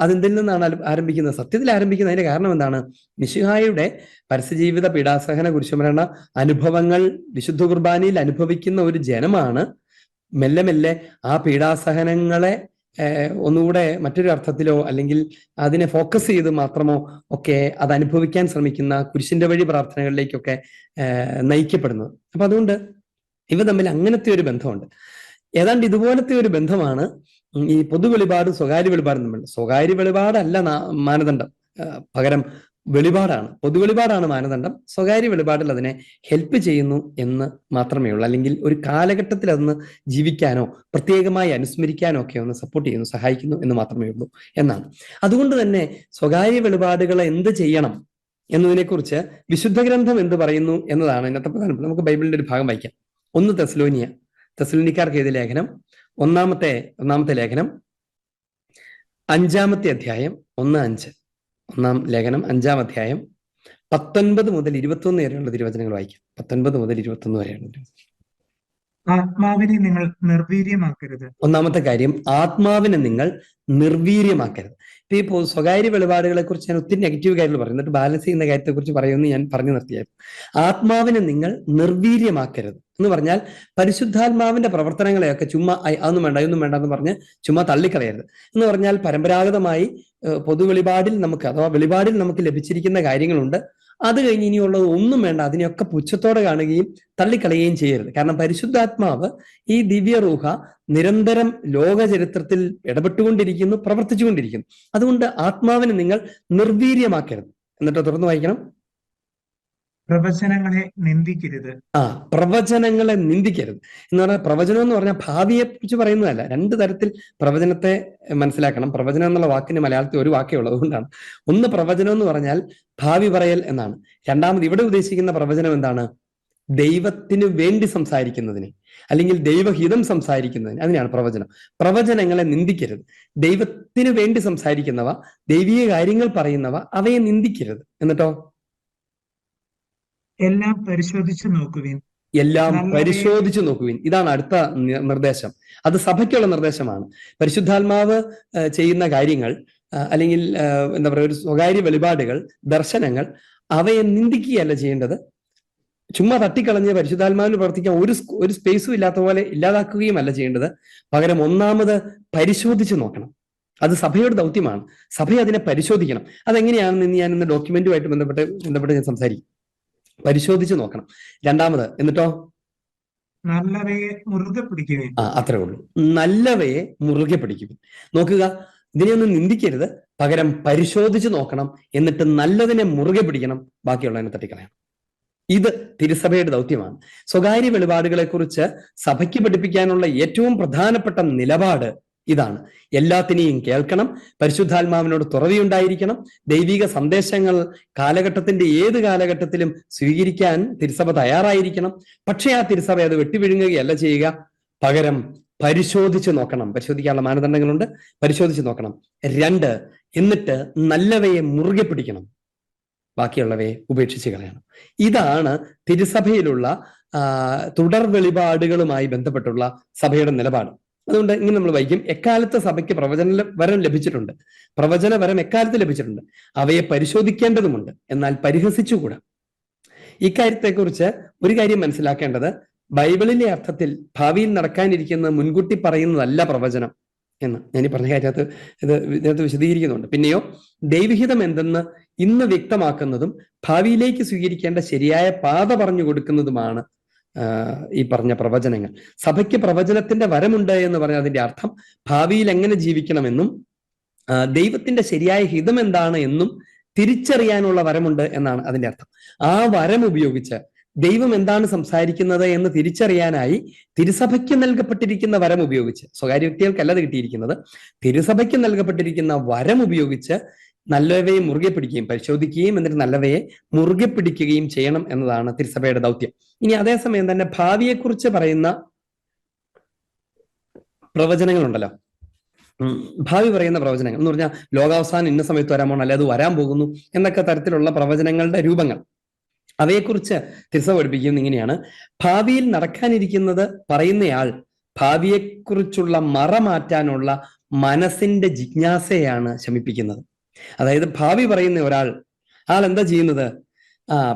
അതെന്തിൽ നിന്നാണ് ആരംഭിക്കുന്നത്? സത്യത്തിൽ ആരംഭിക്കുന്നത്. അതിന്റെ കാരണം എന്താണ്? മിശിഹായുടെ പരസ്യജീവിത പീഡാസഹന കുരിശുമരണ അനുഭവങ്ങൾ വിശുദ്ധ കുർബാനയിൽ അനുഭവിക്കുന്ന ഒരു ജനമാണ് മെല്ലെ മെല്ലെ ആ പീഡാസഹനങ്ങളെ ഒന്നുകൂടെ മറ്റൊരു അർത്ഥത്തിലോ അല്ലെങ്കിൽ അതിനെ ഫോക്കസ് ചെയ്ത് മാത്രമോ ഒക്കെ അത് അനുഭവിക്കാൻ ശ്രമിക്കുന്ന കുരിശിന്റെ വഴി പ്രാർത്ഥനകളിലേക്കൊക്കെ നയിക്കപ്പെടുന്നത്. അപ്പൊ അതുകൊണ്ട് ഇവ തമ്മിൽ അങ്ങനത്തെ ഒരു ബന്ധമുണ്ട്. ഏതാണ്ട് ഇതുപോലത്തെ ഒരു ബന്ധമാണ് ഈ പൊതുവെളിപാടും സ്വകാര്യ വെളിപാടും തമ്മിൽ. സ്വകാര്യ വെളിപാടല്ല മാനദണ്ഡം, പകരം വെളിപാടാണ്, പൊതുവെളിപാടാണ് മാനദണ്ഡം. സ്വകാര്യ വെളിപാടിൽ അതിനെ ഹെൽപ്പ് ചെയ്യുന്നു എന്ന് മാത്രമേ ഉള്ളൂ. അല്ലെങ്കിൽ ഒരു കാലഘട്ടത്തിൽ അതൊന്ന് ജീവിക്കാനോ പ്രത്യേകമായി അനുസ്മരിക്കാനോ ഒക്കെ ഒന്ന് സപ്പോർട്ട് ചെയ്യുന്നു, സഹായിക്കുന്നു എന്ന് മാത്രമേ ഉള്ളൂ എന്നാണ്. അതുകൊണ്ട് തന്നെ സ്വകാര്യ വെളിപാടുകളെ എന്ത് ചെയ്യണം എന്നതിനെക്കുറിച്ച് വിശുദ്ധ ഗ്രന്ഥം എന്ത് പറയുന്നു എന്നതാണ് ഇന്നത്തെ പ്രധാനപ്പെട്ട. നമുക്ക് ബൈബിളിന്റെ ഒരു ഭാഗം വായിക്കാം. 1 തെസ്സലോനിക്കാർക്ക് എഴുതിയ ലേഖനം, ഒന്നാമത്തെ ലേഖനം 5-ാമത്തെ അധ്യായം 1-5. 1-ാം ലേഖനം 5-ാം അധ്യായം 19 മുതൽ 21 വരെയുള്ള തിരുവചനങ്ങൾ വായിക്കാം. 19 മുതൽ 21 വരെയാണ്. ആത്മാവിനെ നിങ്ങൾ നിർവീര്യമാക്കരുത്. ഒന്നാമത്തെ കാര്യം, ആത്മാവിനെ നിങ്ങൾ നിർവീര്യമാക്കരുത്. ഇപ്പൊ ഈ സ്വകാര്യ വെളിപാടുകളെ കുറിച്ച് ഞാൻ ഒത്തിരി നെഗറ്റീവ് കാര്യങ്ങൾ പറയും, എന്നിട്ട് ബാലൻസ് ചെയ്യുന്ന കാര്യത്തെ കുറിച്ച് പറയുമെന്ന് ഞാൻ പറഞ്ഞു നിർത്തിയായിരുന്നു. ആത്മാവിനെ നിങ്ങൾ നിർവീര്യമാക്കരുത് എന്ന് പറഞ്ഞാൽ പരിശുദ്ധാത്മാവിന്റെ പ്രവർത്തനങ്ങളെയൊക്കെ ചുമ്മാ അതൊന്നും വേണ്ട എന്ന് പറഞ്ഞ് ചുമ്മാ തള്ളിക്കളയരുത് എന്ന് പറഞ്ഞാൽ പരമ്പരാഗതമായി പൊതുവെളിപാടിൽ നമുക്ക് അഥവാ വെളിപാടിൽ നമുക്ക് ലഭിച്ചിരിക്കുന്ന കാര്യങ്ങളുണ്ട്. അത് കഴിഞ്ഞ് ഇനിയുള്ളത് ഒന്നും വേണ്ട, അതിനെയൊക്കെ പുച്ഛത്തോടെ കാണുകയും തള്ളിക്കളയുകയും ചെയ്യരുത്. കാരണം പരിശുദ്ധാത്മാവ് ഈ ദിവ്യ റൂഹ നിരന്തരം ലോക ചരിത്രത്തിൽ ഇടപെട്ടുകൊണ്ടിരിക്കുന്നു, പ്രവർത്തിച്ചുകൊണ്ടിരിക്കുന്നു. അതുകൊണ്ട് ആത്മാവിനെ നിങ്ങൾ നിർവീര്യമാക്കരുത്. എന്നിട്ട് തുടർന്ന് വായിക്കണം. പ്രവചനങ്ങളെ നിന്ദിക്കരുത്. പ്രവചനങ്ങളെ നിന്ദിക്കരുത് എന്ന് പറഞ്ഞാൽ, പ്രവചനം എന്ന് പറഞ്ഞാൽ ഭാവിയെ കുറിച്ച് പറയുന്നതല്ല. 2 തരത്തിൽ പ്രവചനത്തെ മനസ്സിലാക്കണം. പ്രവചനം എന്നുള്ള വാക്കിന് മലയാളത്തിൽ ഒരു വാക്കേ ഉള്ളത് കൊണ്ടാണ്. ഒന്ന്, പ്രവചനം എന്ന് പറഞ്ഞാൽ ഭാവി പറയൽ എന്നാണ്. രണ്ടാമത് ഇവിടെ ഉദ്ദേശിക്കുന്ന പ്രവചനം എന്താണ്? ദൈവത്തിന് വേണ്ടി സംസാരിക്കുന്നതിന് അല്ലെങ്കിൽ ദൈവഹിതം സംസാരിക്കുന്നതിന്, അതിനാണ് പ്രവചനം. പ്രവചനങ്ങളെ നിന്ദിക്കരുത്. ദൈവത്തിന് വേണ്ടി സംസാരിക്കുന്നവ, ദൈവീയ കാര്യങ്ങൾ പറയുന്നവ, അവയെ നിന്ദിക്കരുത്. എന്നിട്ടോ എല്ലാം പരിശോധിച്ചു നോക്കുവിൻ. ഇതാണ് അടുത്ത നിർദ്ദേശം. അത് സഭയ്ക്കുള്ള നിർദ്ദേശമാണ്. പരിശുദ്ധാത്മാവ് ചെയ്യുന്ന കാര്യങ്ങൾ അല്ലെങ്കിൽ എന്താ പറയുക, ഒരു സ്വകാര്യ വെളിപാടുകൾ, ദർശനങ്ങൾ, അവയെ നിന്ദിക്കുകയല്ല ചെയ്യേണ്ടത്. ചുമ്മാ തട്ടിക്കളഞ്ഞ് പരിശുദ്ധാത്മാവിന് പ്രവർത്തിക്കാൻ ഒരു സ്പേസും ഇല്ലാത്ത പോലെ ഇല്ലാതാക്കുകയുമല്ല ചെയ്യേണ്ടത്. പകരം ഒന്നാമത് പരിശോധിച്ച് നോക്കണം. അത് സഭയുടെ ദൗത്യമാണ്. സഭ അതിനെ പരിശോധിക്കണം. അതെങ്ങനെയാണെന്ന് ഞാൻ ഇന്ന് ഡോക്യുമെന്റുമായിട്ട് ബന്ധപ്പെട്ട് ഞാൻ സംസാരിക്കും. പരിശോധിച്ച് നോക്കണം. രണ്ടാമത്, എന്നിട്ടോ നല്ലവയെ മുറുകെ പിടിക്കുകയും. അത്രേ ഉള്ളൂ. നല്ലവയെ മുറുകെ പിടിക്കുക. നോക്കുക, ഇതിനെയൊന്നും നിന്ദിക്കരുത്, പകരം പരിശോധിച്ച് നോക്കണം. എന്നിട്ട് നല്ലതിനെ മുറുകെ പിടിക്കണം, ബാക്കിയുള്ളതിനെ തട്ടിക്കളയണം. ഇത് തിരുസഭയുടെ ദൗത്യമാണ്. സ്വകാര്യ വെളിപാടുകളെ കുറിച്ച് സഭയ്ക്ക് പഠിപ്പിക്കാനുള്ള ഏറ്റവും പ്രധാനപ്പെട്ട നിലപാട് ഇതാണ്. എല്ലാത്തിനെയും കേൾക്കണം, പരിശുദ്ധാത്മാവിനോട് തുറവിയുണ്ടായിരിക്കണം, ദൈവിക സന്ദേശങ്ങൾ കാലഘട്ടത്തിന്റെ ഏത് കാലഘട്ടത്തിലും സ്വീകരിക്കാൻ തിരുസഭ തയ്യാറായിരിക്കണം. പക്ഷേ ആ തിരുസഭ അത് വെട്ടിവിഴുങ്ങുകയല്ല ചെയ്യുക, പകരം പരിശോധിച്ച് നോക്കണം. പരിശോധിക്കാനുള്ള മാനദണ്ഡങ്ങളുണ്ട്, പരിശോധിച്ച് നോക്കണം. 2, എന്നിട്ട് നല്ലവയെ മുറുകെ പിടിക്കണം, ബാക്കിയുള്ളവയെ ഉപേക്ഷിച്ച് കളയണം. ഇതാണ് തിരുസഭയിലുള്ള തുടർ വെളിപാടുകളുമായി ബന്ധപ്പെട്ടുള്ള സഭയുടെ നിലപാട്. അതുകൊണ്ട് ഇങ്ങനെ നമ്മൾ വായിക്കും, എക്കാലത്ത് സഭയ്ക്ക് പ്രവചന വരം ലഭിച്ചിട്ടുണ്ട്. പ്രവചന വരം എക്കാലത്ത് ലഭിച്ചിട്ടുണ്ട്. അവയെ പരിശോധിക്കേണ്ടതുമുണ്ട്, എന്നാൽ പരിഹസിച്ചുകൂടാ. ഇക്കാര്യത്തെക്കുറിച്ച് ഒരു കാര്യം മനസ്സിലാക്കേണ്ടത്, ബൈബിളിലെ അർത്ഥത്തിൽ ഭാവിയിൽ നടക്കാനിരിക്കുന്നത് മുൻകൂട്ടി പറയുന്നതല്ല പ്രവചനം എന്ന് ഞാൻ ഈ പറഞ്ഞ കാര്യത്ത് ഇതിനകത്ത് വിശദീകരിക്കുന്നുണ്ട്. പിന്നെയോ ദൈവഹിതം എന്തെന്ന് ഇന്ന് വ്യക്തമാക്കുന്നതും ഭാവിയിലേക്ക് സ്വീകരിക്കേണ്ട ശരിയായ പാത പറഞ്ഞു കൊടുക്കുന്നതുമാണ് ഈ പറഞ്ഞ പ്രവചനങ്ങൾ. സഭയ്ക്ക് പ്രവചനത്തിന്റെ വരമുണ്ട് എന്ന് പറഞ്ഞാൽ അതിന്റെ അർത്ഥം ഭാവിയിൽ എങ്ങനെ ജീവിക്കണമെന്നും ദൈവത്തിന്റെ ശരിയായ ഹിതം എന്താണ് എന്നും തിരിച്ചറിയാനുള്ള വരമുണ്ട് എന്നാണ് അതിന്റെ അർത്ഥം. ആ വരം ഉപയോഗിച്ച് ദൈവം എന്താണ് സംസാരിക്കുന്നത് എന്ന് തിരിച്ചറിയാനായി തിരുസഭയ്ക്ക് നൽകപ്പെട്ടിരിക്കുന്ന വരം ഉപയോഗിച്ച്, സ്വകാര്യ വ്യക്തികൾക്കല്ല അത് കിട്ടിയിരിക്കുന്നത്, തിരുസഭയ്ക്ക് നൽകപ്പെട്ടിരിക്കുന്ന വരം ഉപയോഗിച്ച് നല്ലവയെ മുറുകെ പിടിക്കുകയും പരിശോധിക്കുകയും എന്നിട്ട് നല്ലവയെ മുറുകെ പിടിക്കുകയും ചെയ്യണം എന്നതാണ് തിരുസഭയുടെ ദൗത്യം. ഇനി അതേസമയം തന്നെ ഭാവിയെക്കുറിച്ച് പറയുന്ന പ്രവചനങ്ങളുണ്ടല്ലോ, ഭാവി പറയുന്ന പ്രവചനങ്ങൾ എന്ന് പറഞ്ഞാൽ ലോകാവസാനം ഇന്ന സമയത്ത് വരാൻ പോകണം, അല്ലെ അത് വരാൻ പോകുന്നു എന്നൊക്കെ തരത്തിലുള്ള പ്രവചനങ്ങളുടെ രൂപങ്ങൾ, അവയെക്കുറിച്ച് തിരുസഭ പഠിപ്പിക്കുന്നത് ഇങ്ങനെയാണ്: ഭാവിയിൽ നടക്കാനിരിക്കുന്നത് പറയുന്നയാൾ ഭാവിയെക്കുറിച്ചുള്ള മറ മാറ്റാനുള്ള മനസ്സിന്റെ ജിജ്ഞാസയാണ് ശമിപ്പിക്കുന്നത്. അതായത് ഭാവി പറയുന്ന ആൾ എന്താ ചെയ്യുന്നത്?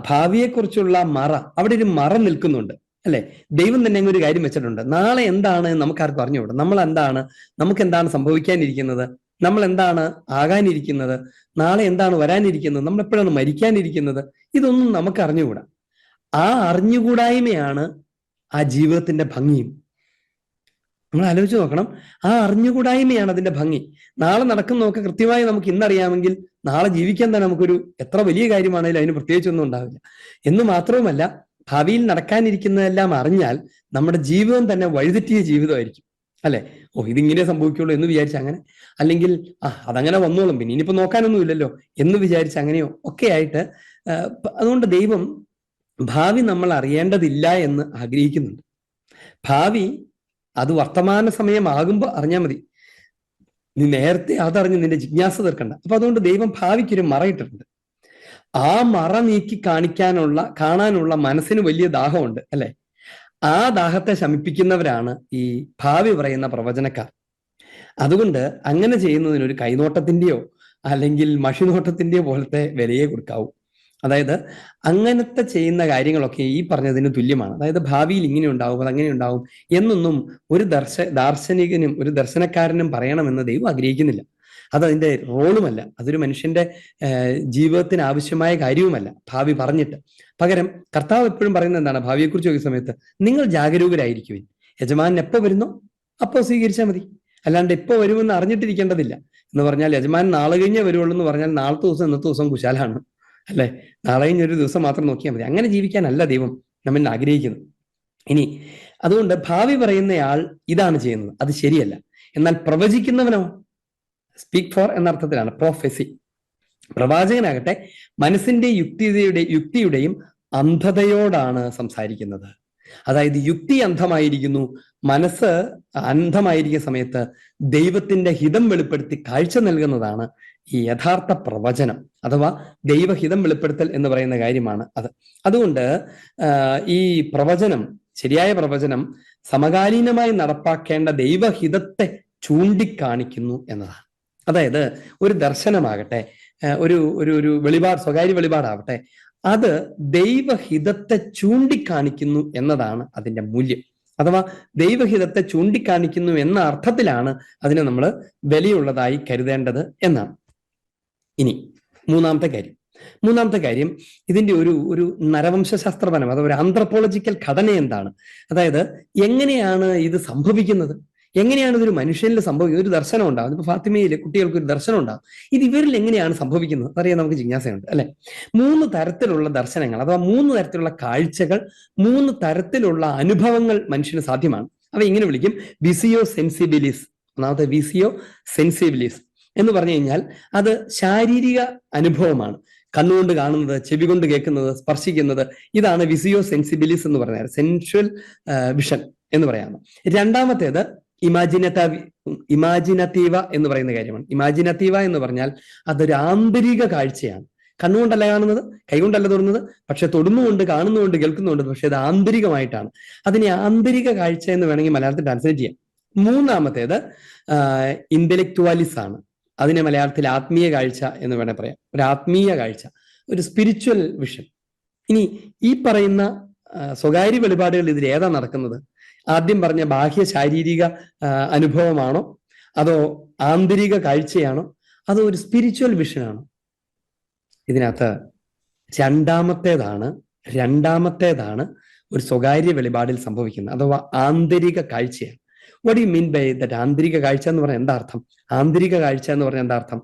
ഭാവിയെക്കുറിച്ചുള്ള മറ, അവിടെ ഒരു മറ നിൽക്കുന്നുണ്ട് അല്ലെ? ദൈവം തന്നെ ഒരു കാര്യം വെച്ചിട്ടുണ്ട്. നാളെ എന്താണ് നമുക്കാർക്കും അറിഞ്ഞുകൂടാ. നമുക്ക് എന്താണ് സംഭവിക്കാനിരിക്കുന്നത്, നമ്മൾ എന്താണ് ആകാനിരിക്കുന്നത്, നാളെ എന്താണ് വരാനിരിക്കുന്നത്, നമ്മൾ എപ്പോഴാണ് മരിക്കാനിരിക്കുന്നത്, ഇതൊന്നും നമുക്ക് അറിഞ്ഞുകൂടാ. ആ അറിഞ്ഞുകൂടായ്മയാണ് ആ ജീവിതത്തിന്റെ ഭംഗിയും. നമ്മൾ ആലോചിച്ച് നോക്കണം, ആ അറിഞ്ഞുകൂടായ്മയാണ് അതിന്റെ ഭംഗി. നാളെ നടക്കുന്നതൊക്കെ കൃത്യമായി നമുക്ക് ഇന്നറിയാമെങ്കിൽ നാളെ ജീവിക്കാൻ തന്നെ നമുക്കൊരു എത്ര വലിയ കാര്യമാണെങ്കിലും അതിന് പ്രത്യേകിച്ചൊന്നും ഉണ്ടാവില്ല. എന്ന് മാത്രവുമല്ല, ഭാവിയിൽ നടക്കാനിരിക്കുന്നതെല്ലാം അറിഞ്ഞാൽ നമ്മുടെ ജീവിതം തന്നെ വഴിതെറ്റിയ ജീവിതമായിരിക്കും അല്ലെ? ഇതിങ്ങനെ സംഭവിക്കുള്ളൂ എന്ന് വിചാരിച്ച അങ്ങനെ, അല്ലെങ്കിൽ അതങ്ങനെ വന്നോളും, പിന്നെ ഇനിയിപ്പോ നോക്കാനൊന്നും ഇല്ലല്ലോ എന്ന് വിചാരിച്ച അങ്ങനെയോ ഒക്കെ ആയിട്ട്. അതുകൊണ്ട് ദൈവം ഭാവി നമ്മൾ അറിയേണ്ടതില്ല എന്ന് ആഗ്രഹിക്കുന്നുണ്ട്. ഭാവി അത് വർത്തമാന സമയമാകുമ്പോൾ അറിഞ്ഞാൽ മതി. നീ നേരത്തെ അതറിഞ്ഞ് നിന്റെ ജിജ്ഞാസ തീർക്കണ്ട. അപ്പൊ അതുകൊണ്ട് ദൈവം ഭാവിക്കൊരു മറയിട്ടിട്ടുണ്ട്. ആ മറ നീക്കി കാണാനുള്ള മനസ്സിന് വലിയ ദാഹമുണ്ട് അല്ലെ? ആ ദാഹത്തെ ശമിപ്പിക്കുന്നവരാണ് ഈ ഭാവി പറയുന്ന പ്രവചനക്കാർ. അതുകൊണ്ട് അങ്ങനെ ചെയ്യുന്നതിന് ഒരു കൈനോട്ടത്തിന്റെയോ അല്ലെങ്കിൽ മഷിനോട്ടത്തിന്റെയോ പോലത്തെ വിലയെ കൊടുക്കാവൂ. അതായത് അങ്ങനത്തെ ചെയ്യുന്ന കാര്യങ്ങളൊക്കെ ഈ പറഞ്ഞതിന് തുല്യമാണ്. അതായത് ഭാവിയിൽ ഇങ്ങനെ ഉണ്ടാവും, അതങ്ങനെ ഉണ്ടാവും എന്നൊന്നും ഒരു ദാർശനികനും ഒരു ദർശനക്കാരനും പറയണമെന്ന് ദൈവം ആഗ്രഹിക്കുന്നില്ല. അതതിന്റെ റോളുമല്ല, അതൊരു മനുഷ്യന്റെ ജീവിതത്തിന് ആവശ്യമായ കാര്യവുമല്ല ഭാവി പറഞ്ഞിട്ട്. പകരം കർത്താവ് എപ്പോഴും പറയുന്നത് എന്താണ്? ഭാവിയെക്കുറിച്ച് ചോദിക്കുന്ന സമയത്ത് നിങ്ങൾ ജാഗരൂകരായിരിക്കുവിൻ. യജമാനൻ എപ്പോ വരുന്നോ അപ്പോ സ്വീകരിച്ചാൽ മതി, അല്ലാണ്ട് എപ്പോ വരുമെന്ന് അറിഞ്ഞിട്ടിരിക്കേണ്ടതില്ല. എന്ന് പറഞ്ഞാൽ യജമാനൻ നാളെ കഴിഞ്ഞേ വരുവുള്ളൂ എന്ന് പറഞ്ഞാൽ നാളത്തെ ദിവസം ഇന്നത്തെ ദിവസം കുശാലാണ് അല്ലെ? നാളെ കഴിഞ്ഞൊരു ദിവസം മാത്രം നോക്കിയാൽ മതി. അങ്ങനെ ജീവിക്കാനല്ല ദൈവം നമ്മൾ ആഗ്രഹിക്കുന്നത്. ഇനി അതുകൊണ്ട് ഭാവി പറയുന്നയാൾ ഇതാണ് ചെയ്യുന്നത്, അത് ശരിയല്ല. എന്നാൽ പ്രവചിക്കുന്നവനോ സ്പീക്ക് ഫോർ എന്ന അർത്ഥത്തിലാണ് പ്രൊഫെസി. പ്രവാചകനാകട്ടെ മനസ്സിന്റെ യുക്തിയുടെയും അന്ധതയോടാണ് സംസാരിക്കുന്നത്. അതായത് യുക്തി അന്ധമായിരിക്കുന്നു, മനസ്സ് അന്ധമായിരിക്കുന്ന സമയത്ത് ദൈവത്തിന്റെ ഹിതം വെളിപ്പെടുത്തി കാഴ്ച നൽകുന്നതാണ് ഈ യഥാർത്ഥ പ്രവചനം, അഥവാ ദൈവഹിതം വെളിപ്പെടുത്തൽ എന്ന് പറയുന്ന കാര്യമാണ് അത്. അതുകൊണ്ട് ഈ പ്രവചനം, ശരിയായ പ്രവചനം സമകാലീനമായി നടപ്പാക്കേണ്ട ദൈവഹിതത്തെ ചൂണ്ടിക്കാണിക്കുന്നു എന്നതാണ്. അതായത് ഒരു ദർശനമാകട്ടെ, ഒരു വെളിപാട്, സ്വകാര്യ വെളിപാടാവട്ടെ, അത് ദൈവഹിതത്തെ ചൂണ്ടിക്കാണിക്കുന്നു എന്നതാണ് അതിന്റെ മൂല്യം. അഥവാ ദൈവഹിതത്തെ ചൂണ്ടിക്കാണിക്കുന്നു എന്ന അർത്ഥത്തിലാണ് അതിനെ നമ്മൾ വിലയുള്ളതായി കരുതേണ്ടത് എന്നാണ്. ഇനി മൂന്നാമത്തെ കാര്യം ഇതിന്റെ ഒരു നരവംശാസ്ത്രപരം, അഥവാ ഒരു ആന്ത്രപ്പോളജിക്കൽ ഘടന എന്താണ്? അതായത് എങ്ങനെയാണ് ഇത് സംഭവിക്കുന്നത്, എങ്ങനെയാണ് ഇതൊരു മനുഷ്യനിൽ സംഭവിക്കുന്നത്? ഒരു ദർശനം ഉണ്ടാകും. ഇപ്പൊ ഫാത്തിമയിലെ കുട്ടികൾക്ക് ഒരു ദർശനം ഉണ്ടാകും. ഇത് ഇവരിൽ എങ്ങനെയാണ് സംഭവിക്കുന്നത് അതറിയാൻ നമുക്ക് ജിജ്ഞാസയുണ്ട് അല്ലെ? 3 തരത്തിലുള്ള ദർശനങ്ങൾ, അഥവാ 3 തരത്തിലുള്ള കാഴ്ചകൾ, 3 തരത്തിലുള്ള അനുഭവങ്ങൾ മനുഷ്യന് സാധ്യമാണ്. അവ ഇങ്ങനെ വിളിക്കും: വിസിയോ സെൻസിബിലിസ്. ഒന്നാമത്തെ വിസിയോ സെൻസിബിലിസ് എന്ന് പറഞ്ഞു കഴിഞ്ഞാൽ അത് ശാരീരിക അനുഭവമാണ്. കണ്ണുകൊണ്ട് കാണുന്നത്, ചെവി കൊണ്ട് കേൾക്കുന്നത്, സ്പർശിക്കുന്നത്, ഇതാണ് വിസിയോ സെൻസിബിലിസ് എന്ന് പറഞ്ഞാൽ സെൻഷ്വൽ വിഷൻ എന്ന് പറയാം. രണ്ടാമത്തേത് ഇമാജിനറ്റീവ എന്ന് പറയുന്ന കാര്യമാണ്. ഇമാജിനറ്റീവ എന്ന് പറഞ്ഞാൽ അതൊരു ആന്തരിക കാഴ്ചയാണ്. കണ്ണുകൊണ്ടല്ല കാണുന്നത്, കൈകൊണ്ടല്ല തൊടുന്നത്, പക്ഷെ തൊടുന്നുകൊണ്ട്, കാണുന്നുകൊണ്ട്, കേൾക്കുന്നുണ്ട്, പക്ഷെ അത് ആന്തരികമായിട്ടാണ്. അതിനെ ആന്തരിക കാഴ്ച എന്ന് വേണമെങ്കിൽ മലയാളത്തിൽ ട്രാൻസ്ലേറ്റ് ചെയ്യാം. മൂന്നാമത്തേത് ഇന്റലക്ച്വാലിസ് ആണ്. അതിനെ മലയാളത്തിൽ ആത്മീയ കാഴ്ച എന്ന് വേണേൽ പറയാം. ഒരു ആത്മീയ കാഴ്ച, ഒരു സ്പിരിച്വൽ വിഷൻ. ഇനി ഈ പറയുന്ന സ്വകാര്യ വെളിപാടുകൾ ഇതിൽ ഏതാ നടക്കുന്നത്? ആദ്യം പറഞ്ഞ ബാഹ്യ ശാരീരിക അനുഭവമാണോ, അതോ ആന്തരിക കാഴ്ചയാണോ, അതോ ഒരു സ്പിരിച്വൽ വിഷനാണോ? ഇതിനകത്ത് രണ്ടാമത്തേതാണ് ഒരു സ്വകാര്യ വെളിപാടിൽ സംഭവിക്കുന്നത്, അഥവാ ആന്തരിക കാഴ്ചയാണ്. What you mean by that? ആന്തരിക കാഴ്ച എന്ന് പറഞ്ഞാൽ എന്താ അർത്ഥം? ആന്തരിക കാഴ്ച എന്ന് പറഞ്ഞാൽ എന്താ അർത്ഥം?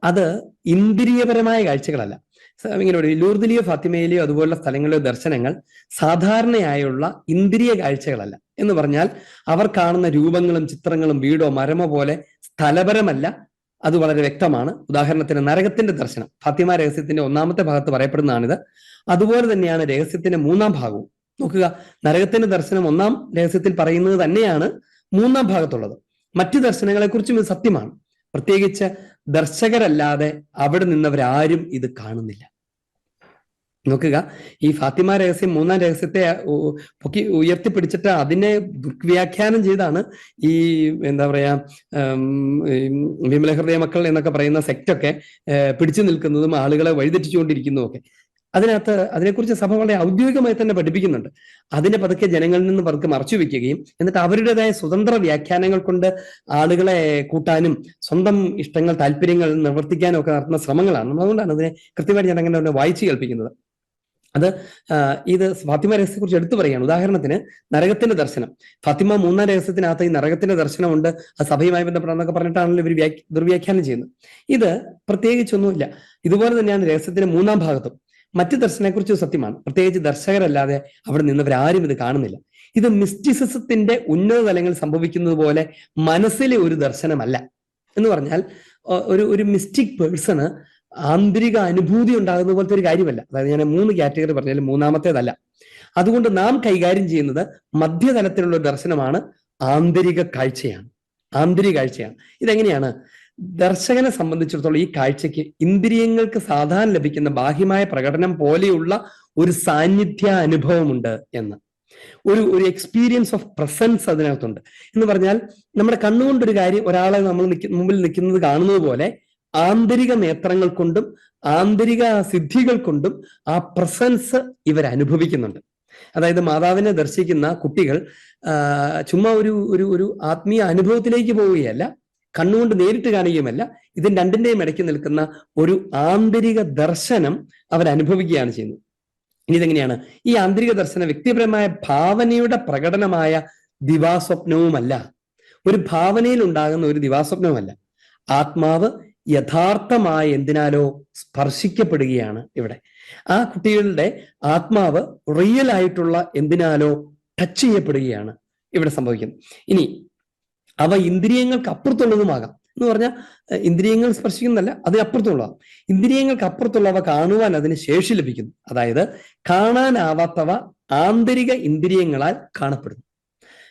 അത് ഇന്ദ്രിയപരമായ കാഴ്ചകളല്ല. ഇങ്ങനെ ലൂർദിലെയോ ഫാത്തിമയിലെയോ അതുപോലുള്ള സ്ഥലങ്ങളിലെയോ ദർശനങ്ങൾ സാധാരണയായുള്ള ഇന്ദ്രിയ കാഴ്ചകളല്ല. എന്ന് പറഞ്ഞാൽ അവർ കാണുന്ന രൂപങ്ങളും ചിത്രങ്ങളും വീടോ മരമോ പോലെ സ്ഥലപരമല്ല. അത് വളരെ വ്യക്തമാണ്. ഉദാഹരണത്തിന് നരകത്തിന്റെ ദർശനം ഫാത്തിമ രഹസ്യത്തിന്റെ 1-ാമത്തെ ഭാഗത്ത് പറയപ്പെടുന്നതാണിത്. അതുപോലെ തന്നെയാണ് രഹസ്യത്തിന്റെ 3-ാം ഭാഗവും. നോക്കുക, നരകത്തിന്റെ ദർശനം 1-ാം രഹസ്യത്തിൽ പറയുന്നത് തന്നെയാണ് 3-ാം ഭാഗത്തുള്ളത്. മറ്റു ദർശനങ്ങളെ കുറിച്ചും ഇത് സത്യമാണ്. പ്രത്യേകിച്ച് ദർശകരല്ലാതെ അവിടെ നിന്നവരാരും ഇത് കാണുന്നില്ല. നോക്കുക, ഈ ഫാത്തിമ രഹസ്യം 3-ാം രഹസ്യത്തെ പൊക്കി ഉയർത്തിപ്പിടിച്ചിട്ട് അതിനെ ദുർവ്യാഖ്യാനം ചെയ്താണ് ഈ എന്താ പറയാ വിമല ഹൃദയ മക്കൾ എന്നൊക്കെ പറയുന്ന സെക്റ്റൊക്കെ പിടിച്ചു നിൽക്കുന്നതും ആളുകളെ വഴിതെറ്റിച്ചുകൊണ്ടിരിക്കുന്നതും ഒക്കെ. അതിനെക്കുറിച്ച് സഭ വളരെ ഔദ്യോഗികമായി തന്നെ പഠിപ്പിക്കുന്നുണ്ട്. അതിനെ പതുക്കെ ജനങ്ങളിൽ നിന്ന് പതുക്കെ മറച്ചു വെക്കുകയും എന്നിട്ട് അവരുടേതായ സ്വതന്ത്ര വ്യാഖ്യാനങ്ങൾ കൊണ്ട് ആളുകളെ കൂട്ടാനും സ്വന്തം ഇഷ്ടങ്ങൾ താല്പര്യങ്ങൾ നിവർത്തിക്കാനും ഒക്കെ നടത്തുന്ന ശ്രമങ്ങളാണ്. അതുകൊണ്ടാണ് അതിനെ കൃത്യമായിട്ട് ഞാൻ അങ്ങനെ വായിച്ചു കേൾപ്പിക്കുന്നത്. ഇത് ഫാത്തിമ രഹസ്യത്തെ കുറിച്ച് എടുത്തു പറയുകയാണ്. ഉദാഹരണത്തിന് നരകത്തിന്റെ ദർശനം, ഫാത്തിമ 3-ാം രഹസ്യത്തിനകത്ത് ഈ നരകത്തിന്റെ ദർശനമുണ്ട്, അത് സഭയുമായി ബന്ധപ്പെടാന്നൊക്കെ പറഞ്ഞിട്ടാണല്ലോ ഇവർ ദുർവ്യാഖ്യാനം ചെയ്യുന്നത്. ഇത് പ്രത്യേകിച്ചൊന്നുമില്ല. ഇതുപോലെ തന്നെയാണ് രഹസ്യത്തിന്റെ 3-ാം ഭാഗത്തും. മറ്റു ദർശനത്തെക്കുറിച്ച് സത്യമാണ്. പ്രത്യേകിച്ച് ദർശകരല്ലാതെ അവിടെ നിന്നവരാരും ഇത് കാണുന്നില്ല. ഇത് മിസ്റ്റിസിസത്തിന്റെ ഉന്നത തലങ്ങളിൽ സംഭവിക്കുന്നത് പോലെ മനസ്സിലെ ഒരു ദർശനമല്ല. എന്ന് പറഞ്ഞാൽ ഒരു മിസ്റ്റിക് പേഴ്സണ് ആന്തരിക അനുഭൂതി ഉണ്ടാകുന്ന പോലത്തെ ഒരു കാര്യമല്ല. അതായത് ഞാൻ 3 കാറ്റഗറി പറഞ്ഞാലും 3-ാമത്തേതല്ല. അതുകൊണ്ട് നാം കൈകാര്യം ചെയ്യുന്നത് മധ്യതലത്തിലുള്ള ദർശനമാണ്, ആന്തരിക കാഴ്ചയാണ്. ഇതെങ്ങനെയാണ്? ദർശകനെ സംബന്ധിച്ചിടത്തോളം ഈ കാഴ്ചയ്ക്ക് ഇന്ദ്രിയങ്ങൾക്ക് സാധാരണ ലഭിക്കുന്ന ബാഹ്യമായ പ്രകടനം പോലെയുള്ള ഒരു സാന്നിധ്യ അനുഭവമുണ്ട് എന്ന്, ഒരു എക്സ്പീരിയൻസ് ഓഫ് പ്രസൻസ് അതിനകത്തുണ്ട്. എന്ന് പറഞ്ഞാൽ നമ്മുടെ കണ്ണുകൊണ്ടൊരു കാര്യം ഒരാളെ നമ്മൾ മുമ്പിൽ നിൽക്കുന്നത് കാണുന്നത് പോലെ ആന്തരിക നേത്രങ്ങൾ കൊണ്ടും ആന്തരിക സിദ്ധികൾ കൊണ്ടും ആ പ്രസൻസ് ഇവർ അനുഭവിക്കുന്നുണ്ട്. അതായത് മാതാവിനെ ദർശിക്കുന്ന കുട്ടികൾ ചുമ്മാ ഒരു ആത്മീയ അനുഭവത്തിലേക്ക് പോവുകയല്ല, കണ്ണുകൊണ്ട് നേരിട്ട് കാണുകയുമല്ല, ഇതിന് രണ്ടിന്റെയും ഇടയ്ക്ക് നിൽക്കുന്ന ഒരു ആന്തരിക ദർശനം അവർ അനുഭവിക്കുകയാണ് ചെയ്യുന്നത്. ഇനി ഇതെങ്ങനെയാണ്? ഈ ആന്തരിക ദർശനം വ്യക്തിപരമായ ഭാവനയുടെ പ്രകടനമായ ദിവാസ്വപ്നവുമല്ല, ഒരു ഭാവനയിൽ ഉണ്ടാകുന്ന ഒരു ദിവാസ്വപ്നവുമല്ല. ആത്മാവ് യഥാർത്ഥമായ എന്തിനാലോ സ്പർശിക്കപ്പെടുകയാണ് ഇവിടെ. ആ കുട്ടികളുടെ ആത്മാവ് റിയൽ ആയിട്ടുള്ള എന്തിനാലോ ടച്ച് ചെയ്യപ്പെടുകയാണ് ഇവിടെ സംഭവിക്കുന്നത്. ഇനി അവ ഇന്ദ്രിയങ്ങൾക്ക് അപ്പുറത്തുള്ളതുമാകാം. എന്ന് പറഞ്ഞാൽ ഇന്ദ്രിയങ്ങൾ സ്പർശിക്കുന്നതല്ല, അതിനപ്പുറത്തുള്ളതാണ്. ഇന്ദ്രിയങ്ങൾക്ക് അപ്പുറത്തുള്ളവ കാണുവാൻ അതിന് ശേഷി ലഭിക്കുന്നു. അതായത് കാണാനാവാത്തവ ആന്തരിക ഇന്ദ്രിയങ്ങളാൽ കാണപ്പെടുന്നു.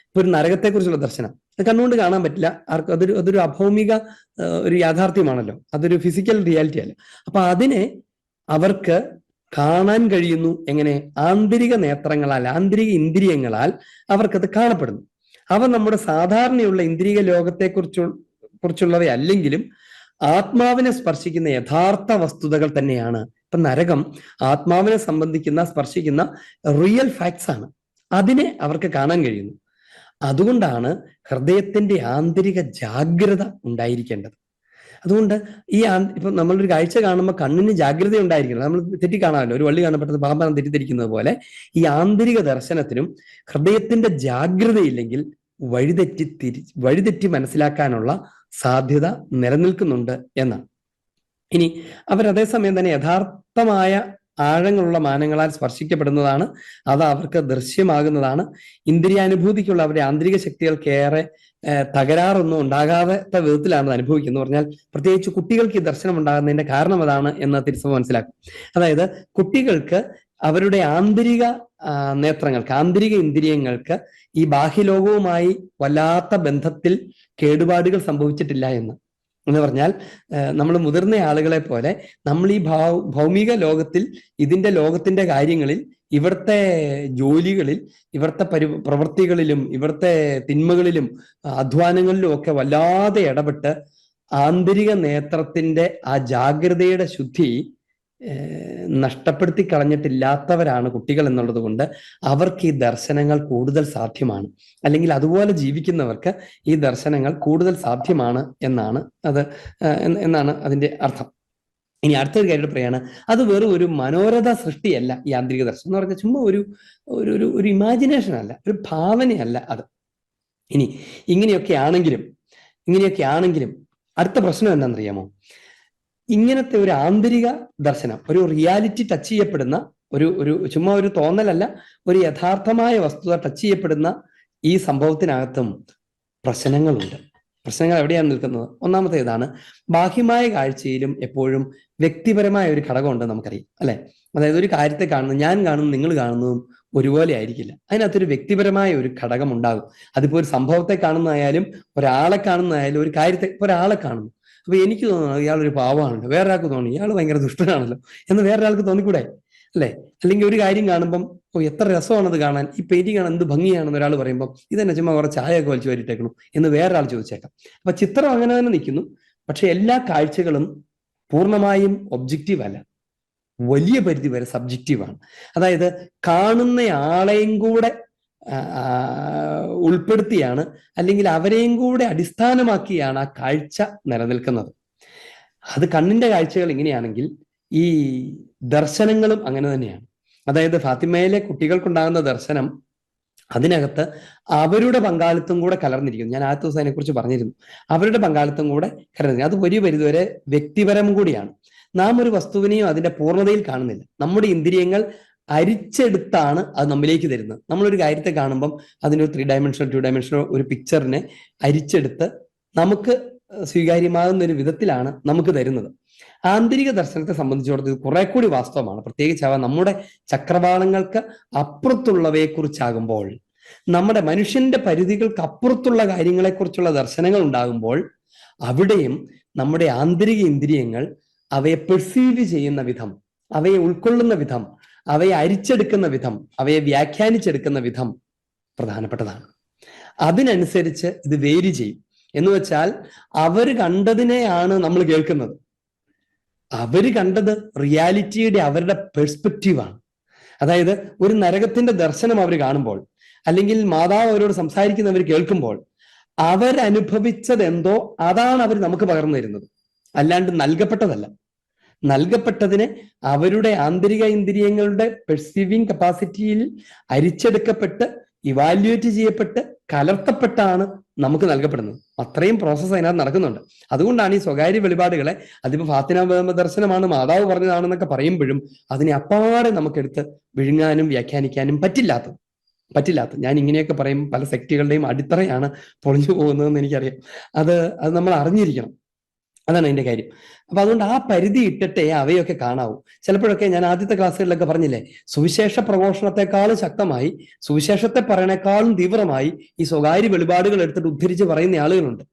ഇപ്പൊ ഒരു നരകത്തെക്കുറിച്ചുള്ള ദർശനം കണ്ണുകൊണ്ട് കാണാൻ പറ്റില്ല ആർക്കും. അതൊരു അഭൗമിക ഒരു യാഥാർത്ഥ്യമാണല്ലോ, അതൊരു ഫിസിക്കൽ റിയാലിറ്റി അല്ല. അപ്പൊ അതിനെ അവർക്ക് കാണാൻ കഴിയുന്നു. എങ്ങനെ? ആന്തരിക നേത്രങ്ങളാൽ, ആന്തരിക ഇന്ദ്രിയങ്ങളാൽ അവർക്കത് കാണപ്പെടുന്നു. അവ നമ്മുടെ സാധാരണയുള്ള ഇന്ദ്രിയ ലോകത്തെക്കുറിച്ചുള്ളവയല്ലെങ്കിലും ആത്മാവിനെ സ്പർശിക്കുന്ന യഥാർത്ഥ വസ്തുതകൾ തന്നെയാണ്. ഇപ്പൊ നരകം ആത്മാവിനെ സ്പർശിക്കുന്ന റിയൽ ഫാക്ട്സ് ആണ്. അതിനെ അവർക്ക് കാണാൻ കഴിയുന്നു. അതുകൊണ്ടാണ് ഹൃദയത്തിന്റെ ആന്തരിക ജാഗ്രത ഉണ്ടായിരിക്കേണ്ടത്. അതുകൊണ്ട് ഇപ്പൊ നമ്മളൊരു കാഴ്ച കാണുമ്പോൾ കണ്ണിന് ജാഗ്രത ഉണ്ടായിരിക്കണം. നമ്മൾ തെറ്റി കാണാമല്ലോ, ഒരു വള്ളി കാണപ്പെട്ടത് പാമ്പാണ് തെറ്റിദ്ധരിക്കുന്നത് പോലെ ഈ ആന്തരിക ദർശനത്തിനും ഹൃദയത്തിന്റെ ജാഗ്രതയില്ലെങ്കിൽ വഴിതെറ്റി മനസ്സിലാക്കാനുള്ള സാധ്യത നിലനിൽക്കുന്നുണ്ട് എന്നാണ്. ഇനി അവരതേസമയം തന്നെ യഥാർത്ഥമായ ആഴങ്ങളുള്ള മാനങ്ങളാൽ സ്പർശിക്കപ്പെടുന്നതാണ്. അത് അവർക്ക് ദൃശ്യമാകുന്നതാണ്. ഇന്ദ്രിയാനുഭൂതിക്കുള്ള അവരുടെ ആന്തരിക ശക്തികൾക്കേറെ തകരാറൊന്നും ഉണ്ടാകാത്ത വിധത്തിലാണ് അത് അനുഭവിക്കുന്നത്. പറഞ്ഞാൽ പ്രത്യേകിച്ച് കുട്ടികൾക്ക് ഈ ദർശനം ഉണ്ടാകുന്നതിന്റെ കാരണം അതാണ് എന്ന് തിരുസഭ മനസ്സിലാക്കും. അതായത് കുട്ടികൾക്ക് അവരുടെ ആന്തരിക നേത്രങ്ങൾക്ക്, ആന്തരിക ഇന്ദ്രിയങ്ങൾക്ക് ഈ ബാഹ്യലോകവുമായി വല്ലാത്ത ബന്ധത്തിൽ കേടുപാടുകൾ സംഭവിച്ചിട്ടില്ല എന്ന് പറഞ്ഞാൽ നമ്മൾ മുതിർന്ന ആളുകളെ പോലെ നമ്മൾ ഈ ഭൗമിക ലോകത്തിൽ ലോകത്തിന്റെ കാര്യങ്ങളിൽ, ഇവിടുത്തെ ജോലികളിൽ, ഇവിടുത്തെ പ്രവൃത്തികളിലും ഇവിടുത്തെ തിന്മകളിലും അധ്വാനങ്ങളിലും ഒക്കെ വല്ലാതെ ഇടപെട്ട് ആന്തരിക നേത്രത്തിന്റെ ആ ജാഗ്രതയുടെ ശുദ്ധി നഷ്ടപ്പെടുത്തി കളഞ്ഞിട്ടില്ലാത്തവരാണ് കുട്ടികൾ എന്നുള്ളത് കൊണ്ട് അവർക്ക് ഈ ദർശനങ്ങൾ കൂടുതൽ സാധ്യമാണ്, അല്ലെങ്കിൽ അതുപോലെ ജീവിക്കുന്നവർക്ക് ഈ ദർശനങ്ങൾ കൂടുതൽ സാധ്യമാണ് എന്നാണ് എന്നാണ് അതിന്റെ അർത്ഥം. ഇനി അടുത്തൊരു കാര്യം പറയാണ്, അത് വെറും ഒരു മനോരഥ സൃഷ്ടിയല്ല ഈ ആന്തരിക ദർശനം എന്ന് പറഞ്ഞാൽ, ചുമ്മാ ഒരു ഒരു ഇമാജിനേഷൻ അല്ല, ഒരു ഭാവനയല്ല അത്. ഇനി ഇങ്ങനെയൊക്കെ ആണെങ്കിലും അടുത്ത പ്രശ്നം എന്താണെന്നറിയാമോ? ഇങ്ങനത്തെ ഒരു ആന്തരിക ദർശനം, ഒരു റിയാലിറ്റി ടച്ച് ചെയ്യപ്പെടുന്ന ഒരു ചുമ്മാ ഒരു തോന്നലല്ല, ഒരു യഥാർത്ഥമായ വസ്തുത ടച്ച് ചെയ്യപ്പെടുന്ന ഈ സംഭവത്തിനകത്തും പ്രശ്നങ്ങളുണ്ട്. പ്രശ്നങ്ങൾ എവിടെയാണ് നിൽക്കുന്നത്? ഒന്നാമത്തെ ഇതാണ്, ബാഹ്യമായ കാഴ്ചയിലും എപ്പോഴും വ്യക്തിപരമായ ഒരു ഘടകം ഉണ്ടെന്ന് നമുക്കറിയാം, അല്ലെ? അതായത് ഒരു കാര്യത്തെ കാണുന്നത്, ഞാൻ കാണുന്നു നിങ്ങൾ കാണുന്നതും ഒരുപോലെ ആയിരിക്കില്ല. അതിനകത്തൊരു വ്യക്തിപരമായ ഒരു ഘടകം ഉണ്ടാകും. അതിപ്പോ ഒരു സംഭവത്തെ കാണുന്നതായാലും ഒരാളെ കാണുന്നതായാലും ഒരു കാര്യത്തെ, ഒരാളെ കാണുന്നു, അപ്പൊ എനിക്ക് തോന്നുന്നു ഇയാളൊരു പാവമാണല്ലോ, വേറൊരാൾക്ക് തോന്നി ഇയാൾ ഭയങ്കര ദുഷ്ടനാണല്ലോ എന്ന് വേറൊരാൾക്ക് തോന്നിക്കൂടെ, അല്ലെ? അല്ലെങ്കിൽ ഒരു കാര്യം കാണുമ്പം, ഓ എത്ര രസമാണത് കാണാൻ, ഈ പെയിന്റിംഗ് ആണ് എന്ത് ഭംഗിയാണെന്ന് ഒരാൾ പറയുമ്പോൾ, ഇതെന്നെ ചുമ്മാ കുറെ ചായയൊക്കെ വലിച്ചു വരിട്ടേക്കണം എന്ന് വേറൊരാൾ ചോദിച്ചേക്കാം. അപ്പൊ ചിത്രം അങ്ങനെ തന്നെ നിൽക്കുന്നു. പക്ഷെ എല്ലാ കാഴ്ചകളും പൂർണ്ണമായും ഒബ്ജക്റ്റീവ് അല്ല, വലിയ പരിധി വരെ സബ്ജക്റ്റീവാണ്. അതായത് കാണുന്ന ആളെയും കൂടെ ഉൾപ്പെടുത്തിയാണ്, അല്ലെങ്കിൽ അവരെയും കൂടെ അടിസ്ഥാനമാക്കിയാണ് ആ കാഴ്ച നിലനിൽക്കുന്നത്. അത് കണ്ണിന്റെ കാഴ്ചകൾ ഇങ്ങനെയാണെങ്കിൽ ഈ ദർശനങ്ങളും അങ്ങനെ തന്നെയാണ്. അതായത് ഫാത്തിമയിലെ കുട്ടികൾക്കുണ്ടാകുന്ന ദർശനം, അതിനകത്ത് അവരുടെ പങ്കാളിത്തം കൂടെ കലർന്നിരിക്കുന്നു. ഞാൻ ആദ്യത്തെ ദിവസം അതിനെക്കുറിച്ച് പറഞ്ഞിരുന്നു. അവരുടെ പങ്കാളിത്തം കൂടെ കലർന്നിരിക്കുന്നു. അത് വലിയ പരിധിവരെ വ്യക്തിപരം കൂടിയാണ്. നാം ഒരു വസ്തുവിനെയും അതിന്റെ പൂർണ്ണതയിൽ കാണുന്നില്ല. നമ്മുടെ ഇന്ദ്രിയങ്ങൾ അരിച്ചെടുത്താണ് അത് നമ്മിലേക്ക് തരുന്നത്. നമ്മളൊരു കാര്യത്തെ കാണുമ്പം അതിനൊരു 3 ഡയമെൻഷനോ 2 ഡയമെൻഷനോ ഒരു പിക്ചറിനെ അരിച്ചെടുത്ത് നമുക്ക് സ്വീകാര്യമാകുന്ന ഒരു വിധത്തിലാണ് നമുക്ക് തരുന്നത്. ആന്തരിക ദർശനത്തെ സംബന്ധിച്ചിടത്തോളം കുറെ കൂടി വാസ്തവമാണ്. പ്രത്യേകിച്ച് അവ നമ്മുടെ ചക്രവാളങ്ങൾക്ക് അപ്പുറത്തുള്ളവയെ കുറിച്ചാകുമ്പോൾ, നമ്മുടെ മനുഷ്യന്റെ പരിധികൾക്ക് അപ്പുറത്തുള്ള കാര്യങ്ങളെക്കുറിച്ചുള്ള ദർശനങ്ങൾ ഉണ്ടാകുമ്പോൾ, അവിടെയും നമ്മുടെ ആന്തരിക ഇന്ദ്രിയങ്ങൾ അവയെ പെർസീവ് ചെയ്യുന്ന വിധം, അവയെ ഉൾക്കൊള്ളുന്ന വിധം, അവയെ അരിച്ചെടുക്കുന്ന വിധം, അവയെ വ്യാഖ്യാനിച്ചെടുക്കുന്ന വിധം പ്രധാനപ്പെട്ടതാണ്. അതിനനുസരിച്ച് ഇത് വേരി ചെയ്യും. എന്ന് വെച്ചാൽ അവർ കണ്ടതിനെയാണ് നമ്മൾ കേൾക്കുന്നത്. അവര് കണ്ടത് റിയാലിറ്റിയുടെ അവരുടെ പെർസ്പെക്റ്റീവാണ്. അതായത് ഒരു നരകത്തിന്റെ ദർശനം അവർ കാണുമ്പോൾ, അല്ലെങ്കിൽ മാതാവ് അവരോട് സംസാരിക്കുന്നവർ കേൾക്കുമ്പോൾ, അവരനുഭവിച്ചത് എന്തോ അതാണ് അവർ നമുക്ക് പകർന്നു തരുന്നത്, അല്ലാണ്ട് നൽകപ്പെട്ടതല്ല. നൽകപ്പെട്ടതിനെ അവരുടെ ആന്തരിക ഇന്ദ്രിയങ്ങളുടെ പെർസീവിങ് കപ്പാസിറ്റിയിൽ അരിച്ചെടുക്കപ്പെട്ട് ഇവാല്യുവേറ്റ് ചെയ്യപ്പെട്ട് കലർത്തപ്പെട്ടാണ് നമുക്ക് നൽകപ്പെടുന്നത്. അത്രയും പ്രോസസ്സ് അതിനകത്ത് നടക്കുന്നുണ്ട്. അതുകൊണ്ടാണ് ഈ സ്വകാര്യ വെളിപാടുകളെ, അതിപ്പോ ഫാത്തിമ ദർശനമാണ് മാതാവ് പറഞ്ഞതാണെന്നൊക്കെ പറയുമ്പോഴും അതിനെ അപ്പാടെ നമുക്കെടുത്ത് വിഴുങ്ങാനും വ്യാഖ്യാനിക്കാനും പറ്റില്ലാത്തത്. ഞാൻ ഇങ്ങനെയൊക്കെ പറയും, പല സെക്റ്റുകളുടെയും അടിത്തറയാണ് പൊളിഞ്ഞു പോകുന്നതെന്ന് എനിക്കറിയാം. അത് നമ്മൾ അറിഞ്ഞിരിക്കണം. അതാണ് അതിന്റെ കാര്യം. അപ്പൊ അതുകൊണ്ട് ആ പരിധി ഇട്ടിട്ടേ അവയൊക്കെ കാണാവൂ. ചിലപ്പോഴൊക്കെ ഞാൻ ആദ്യത്തെ ക്ലാസ്സുകളിലൊക്കെ പറഞ്ഞില്ലേ, സുവിശേഷ പ്രഘോഷണത്തെക്കാളും ശക്തമായി, സുവിശേഷത്തെ പറയണേക്കാളും തീവ്രമായി ഈ സ്വകാര്യ വെളിപാടുകൾ എടുത്തിട്ട് ഉദ്ധരിച്ച് പറയുന്ന ആളുകളുണ്ട്.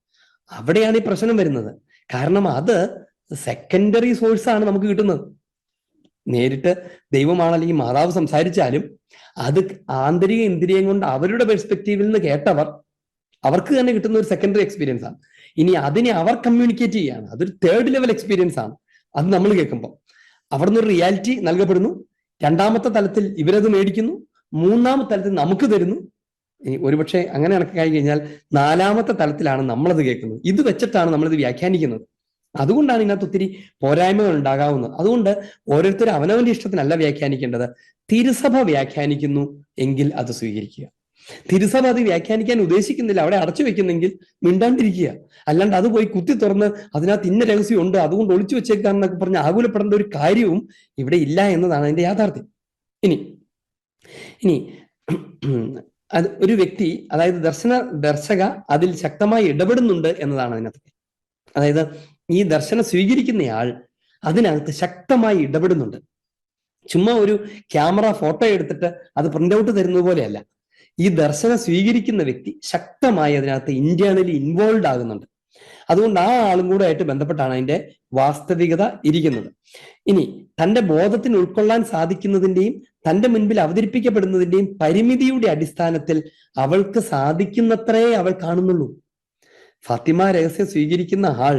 അവിടെയാണ് ഈ പ്രശ്നം വരുന്നത്. കാരണം അത് സെക്കൻഡറി സോഴ്സാണ് നമുക്ക് കിട്ടുന്നത്. നേരിട്ട് ദൈവമാണ് അല്ലെങ്കിൽ മാതാവ് സംസാരിച്ചാലും അത് ആന്തരിക ഇന്ദ്രിയം കൊണ്ട് അവരുടെ പെർസ്പെക്റ്റീവിൽ നിന്ന് കേട്ടവർ, അവർക്ക് തന്നെ കിട്ടുന്ന ഒരു സെക്കൻഡറി എക്സ്പീരിയൻസ് ആണ്. ഇനി അതിനെ അവർ കമ്മ്യൂണിക്കേറ്റ് ചെയ്യാണ്, അതൊരു 3rd ലെവൽ എക്സ്പീരിയൻസ് ആണ്. അത് നമ്മൾ കേൾക്കുമ്പോൾ അവിടുന്ന് ഒരു റിയാലിറ്റി നൽകപ്പെടുന്നു. 2ാമത്തെ തലത്തിൽ ഇവരത് മേടിക്കുന്നു. 3ാമത്തെ തലത്തിൽ നമുക്ക് തരുന്നു. ഒരുപക്ഷെ അങ്ങനെ കണക്കായി കഴിഞ്ഞാൽ 4ാമത്തെ തലത്തിലാണ് നമ്മളത് കേൾക്കുന്നത്. ഇത് വെച്ചിട്ടാണ് നമ്മളിത് വ്യാഖ്യാനിക്കുന്നത്. അതുകൊണ്ടാണ് ഇതിനകത്ത് ഒത്തിരി പോരായ്മകൾ ഉണ്ടാകാവുന്നത്. അതുകൊണ്ട് ഓരോരുത്തരും അവനവന്റെ ഇഷ്ടത്തിനല്ല വ്യാഖ്യാനിക്കേണ്ടത്. തിരുസഭ വ്യാഖ്യാനിക്കുന്നു എങ്കിൽ അത് സ്വീകരിക്കുക. തിരുസഭ അത് വ്യാഖ്യാനിക്കാൻ ഉദ്ദേശിക്കുന്നില്ല, അവിടെ അടച്ചു വെക്കുന്നെങ്കിൽ മിണ്ടാണ്ടിരിക്കുക. അല്ലാണ്ട് അത് പോയി കുത്തി തുറന്ന് അതിനകത്ത് ഇന്ന രഹസ്യം ഉണ്ട് അതുകൊണ്ട് ഒളിച്ചു വെച്ചേക്കാന്നൊക്കെ പറഞ്ഞ് ആകുലപ്പെടേണ്ട ഒരു കാര്യവും ഇവിടെ ഇല്ല എന്നതാണ് അതിന്റെ യാഥാർത്ഥ്യം. ഇനി അത് ഒരു വ്യക്തി, അതായത് ദർശക അതിൽ ശക്തമായി ഇടപെടുന്നുണ്ട് എന്നതാണ് അതിനകത്ത്. അതായത് ഈ ദർശനം സ്വീകരിക്കുന്നയാൾ അതിനകത്ത് ശക്തമായി ഇടപെടുന്നുണ്ട്. ചുമ്മാ ഒരു ക്യാമറ ഫോട്ടോ എടുത്തിട്ട് അത് പ്രിന്റ് ഔട്ട് തരുന്നത് പോലെയല്ല. ഈ ദർശനം സ്വീകരിക്കുന്ന വ്യക്തി ശക്തമായി അതിനകത്ത് ഇന്റേണലി ഇൻവോൾവ് ആകുന്നുണ്ട്. അതുകൊണ്ട് ആ ആളും കൂടെ ആയിട്ട് ബന്ധപ്പെട്ടാണ് അതിന്റെ വാസ്തവികത ഇരിക്കുന്നത്. ഇനി തന്റെ ബോധത്തിന് ഉൾക്കൊള്ളാൻ സാധിക്കുന്നതിന്റെയും തന്റെ മുൻപിൽ അവതരിപ്പിക്കപ്പെടുന്നതിന്റെയും പരിമിതിയുടെ അടിസ്ഥാനത്തിൽ അവൾക്ക് സാധിക്കുന്നത്രേ അവൾ കാണുന്നുള്ളൂ. ഫാത്തിമ രഹസ്യം സ്വീകരിക്കുന്ന ആൾ